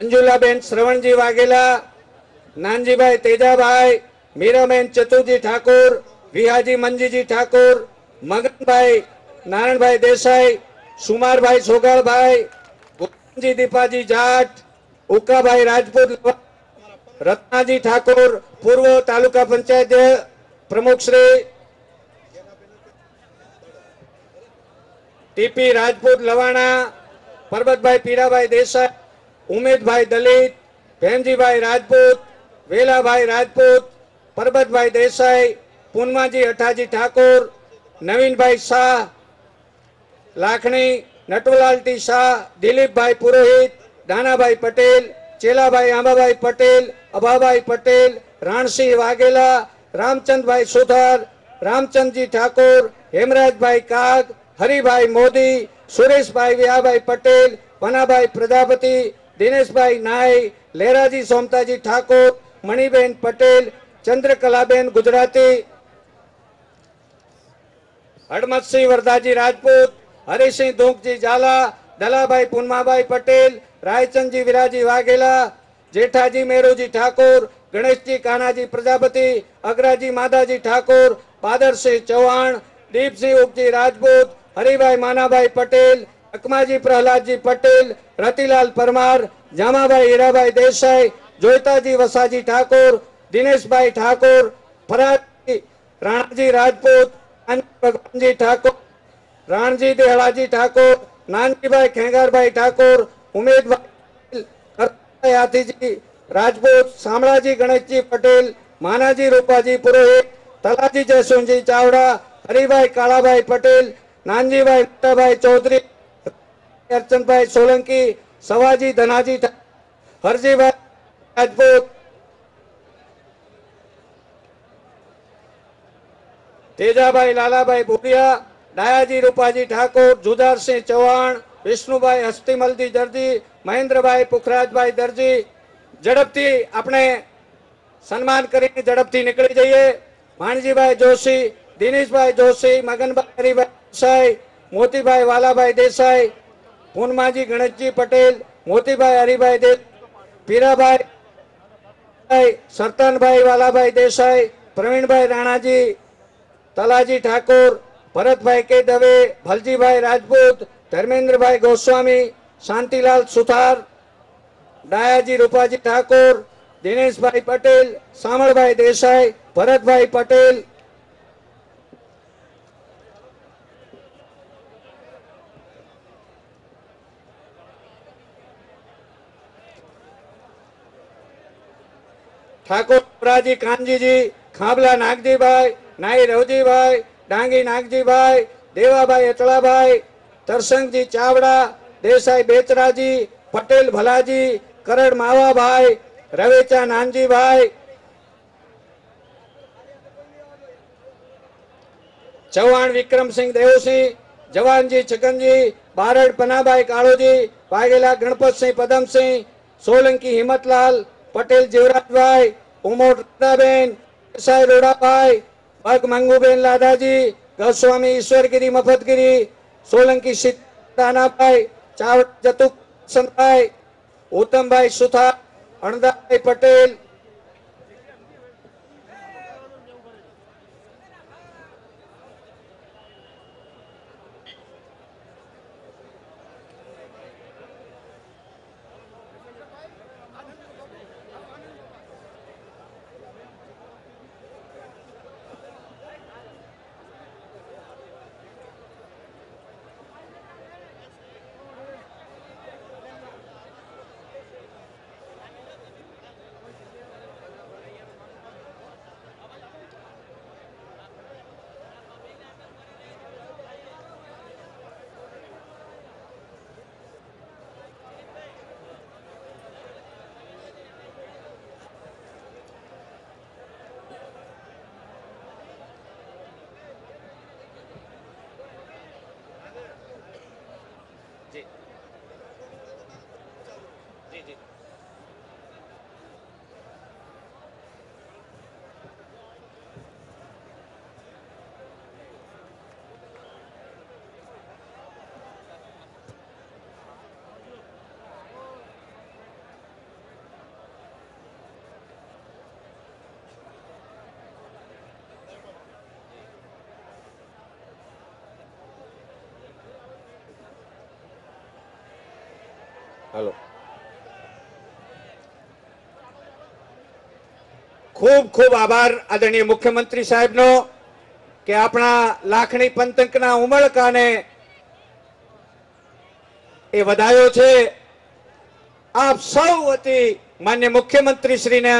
અંજુલાબેન શ્રવણજી વાઘેલા, નાનજીભાઈ તેજાભાઈ, મીરાબેન ચતુરજી ઠાકોર, વિહાજી મંજીજી ઠાકોર, મગનભાઈ નારાયણભાઈ દેસાઈ, સુમારભાઈ સોગાળભાઈ, ગોવિંદજી દીપાજી જાટ, ઉકાભાઈ રાજપૂત, રત્નાજી ઠાકોર, પૂર્વ તાલુકા પંચાયત પ્રમુખ શ્રી ટીપી રાજપૂત લવાણા, પરબતભાઈ પીરાભાઈ દેસાઈ, ઉમેદભાઈ દલિત, ભેમજીભાઈ રાજપૂત, વેલાભાઈ રાજપૂત, પરબતભાઈ દેસાઈ, પૂનમાજી અઠાજી ઠાકોર, નવીનભાઈ શાહ લાખણી, નટવલાલ ટી શાહ, દિલીપભાઈ પુરોહિત, દાનાભાઈ પટેલ, ચેલાભાઈ આંબાભાઈ પટેલ, અભાભાઈ પટેલ, રાણસિંહ વાઘેલા, રામચંદભાઈ સુથાર, રામચંદજી ઠાકોર, હેમરાજભાઈ કાગ, હરિભાઈ મોદી, સુરેશભાઈ વ્યાભાઈ પટેલ, વનાભાઈ પ્રજાપતિ, દિનેશભાઈ નાઈ, લેરાજી સોમતાજી ઠાકોર, મણિબેન પટેલ, ચંદ્રકલાબેન ગુજરાતી, હડમતસિંહ વરદાજી રાજપૂત, હરિસિંહ ધોંકજી ઝાલા, દલાભાઈ પૂનમાભાઈ પટેલ, રાયચંદજી વિરાજી વાઘેલા, જેઠાજી મેરુજી ઠાકોર, ગણેશજી કાનાજી પ્રજાપતિ, અગ્રાજી માધાજી ઠાકોર, પાદરસિંહ ચૌહાણ, દીપસિંહ ઉગજી રાજપૂત, હરિભાઈ માનાભાઈ પટેલ, અકમાજી પ્રહલાદજી પટેલ, રતિલાલ પરમાર, જામાભાઈ હીરાભાઈ દેસાઈ, જોઈતાજી વસાજી ઠાકોર, દિનેશભાઈ ઠાકોર, ફરાજી રાણાજી રાજપૂત, ભગવાનજી ઠાકોર, રાણજી દેહળાજી ઠાકોર, નાનજીભાઈ ખેંગારભાઈ ઠાકોર, ઉમેદભાઈ હાથીજી રાજપૂત, શામળાજી ગણેશજી પટેલ, માનાજી રૂપાજી પુરોહિત, તલાજી જયસુનજી ચાવડા, હરિભાઈ કાળાભાઈ પટેલ, નાનજીભાઈ મોટાભાઈ ચૌધરી, અર્ચનભાઈ સોલંકી, સવાજી ધનાજી હરજીભાઈ રાજપૂત, તેજાભાઈ લાલાભાઈ ભુડિયા, ડાયાજી રૂપાજી ઠાકોર, જુદારસિંહ ચૌહાણ, વિષ્ણુભાઈ હસ્તીમલજી દરજી, મહેન્દ્રભાઈ પુખરાજભાઈ દરજી. ઝડપથી આપણે સન્માન કરીને ઝડપથી નીકળી જઈએ. માણજીભાઈ જોશી, દિનેશભાઈ જોશી, મગનભાઈ હરિભાઈ દેસાઈ, મોતીભાઈ વાલાભાઈ દેસાઈ, પૂનમાજી ગણેશજી પટેલ, મોતીભાઈ હરિભાઈ દેસાઈ, પીરાભાઈ, સરતાનભાઈ વાલાભાઈ દેસાઈ, પ્રવીણભાઈ રાણાજી, તલાજી ઠાકોર, ભરતભાઈ કે દવે, ભલજીભાઈ રાજપૂત, ધર્મેન્દ્રભાઈ ગોસ્વામી, શાંતિલાલ સુથાર, ડાયાજી રૂપાજી ઠાકોર, દિનેશભાઈ પટેલ, સામળભાઈ દેસાઈ, ભરતભાઈ પટેલ, ઠાકોર રાજી કાનજીજી, ખાબલા નાગજીભાઈ, નાઈ રવજીભાઈ, ડાંગી નાગજીભાઈ, દેવાભાઈ અચળાભાઈ, તરસંગજી ચાવડા, દેસાઈ બેચરાજી, પટેલ ભલાજી, કરડ માવાભાઈ, રવેચા નાનજીભાઈ, ચૌહાણ વિક્રમસિંહ દેવસિંહ, જવાનજી છગનજી, બારડ પનાભાઈ કાળોજી, વાઘેલા ગણપતસિંહ પદમસિંહ, સોલંકી હિંમતલાલ, પટેલ જીવરાજભાઈ, ઉમોટ રાધાબેન, દેસાઈ રોડાભાઈ, પગ મંગુબેન લાદાજી, ગોસ્વામી ઈશ્વરગીરી મફતગીરી, સોલંકી સીતાનાભાઈ, ચાવડા જતુકસનભાઈ, ઉત્તમભાઈ સુથાર, અણદાભાઈ પટેલ, હાલો. ખૂબ ખૂબ આભાર આદરણીય મુખ્યમંત્રી સાહેબનો કે આપણા લાખણી પંથકના ઉમળકાને એ વધાયો છે. આપ સૌ વતી માન્ય મુખ્યમંત્રી શ્રીને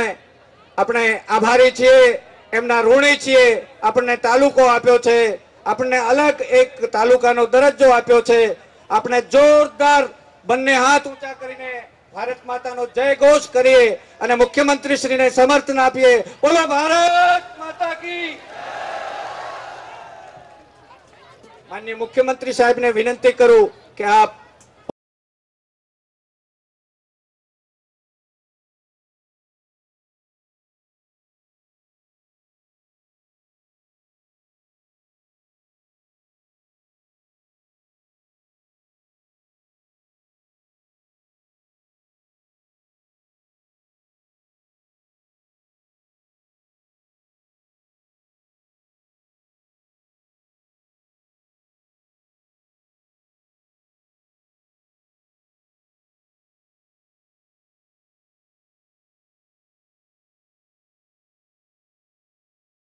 આપણે આભારી છીએ, એમના ઋણી છીએ. આપણને તાલુકો આપ્યો છે, આપણને અલગ એક તાલુકાનો દરજ્જો આપ્યો છે. આપણે જોરદાર બંને હાથ ઊંચા કરીને ભારત માતાનો જય ઘોષ કરીએ અને મુખ્યમંત્રી શ્રીને સમર્થન આપીએ. બોલો ભારત માતા કી. માનનીય મુખ્યમંત્રી સાહેબને વિનંતી કરું કે આપ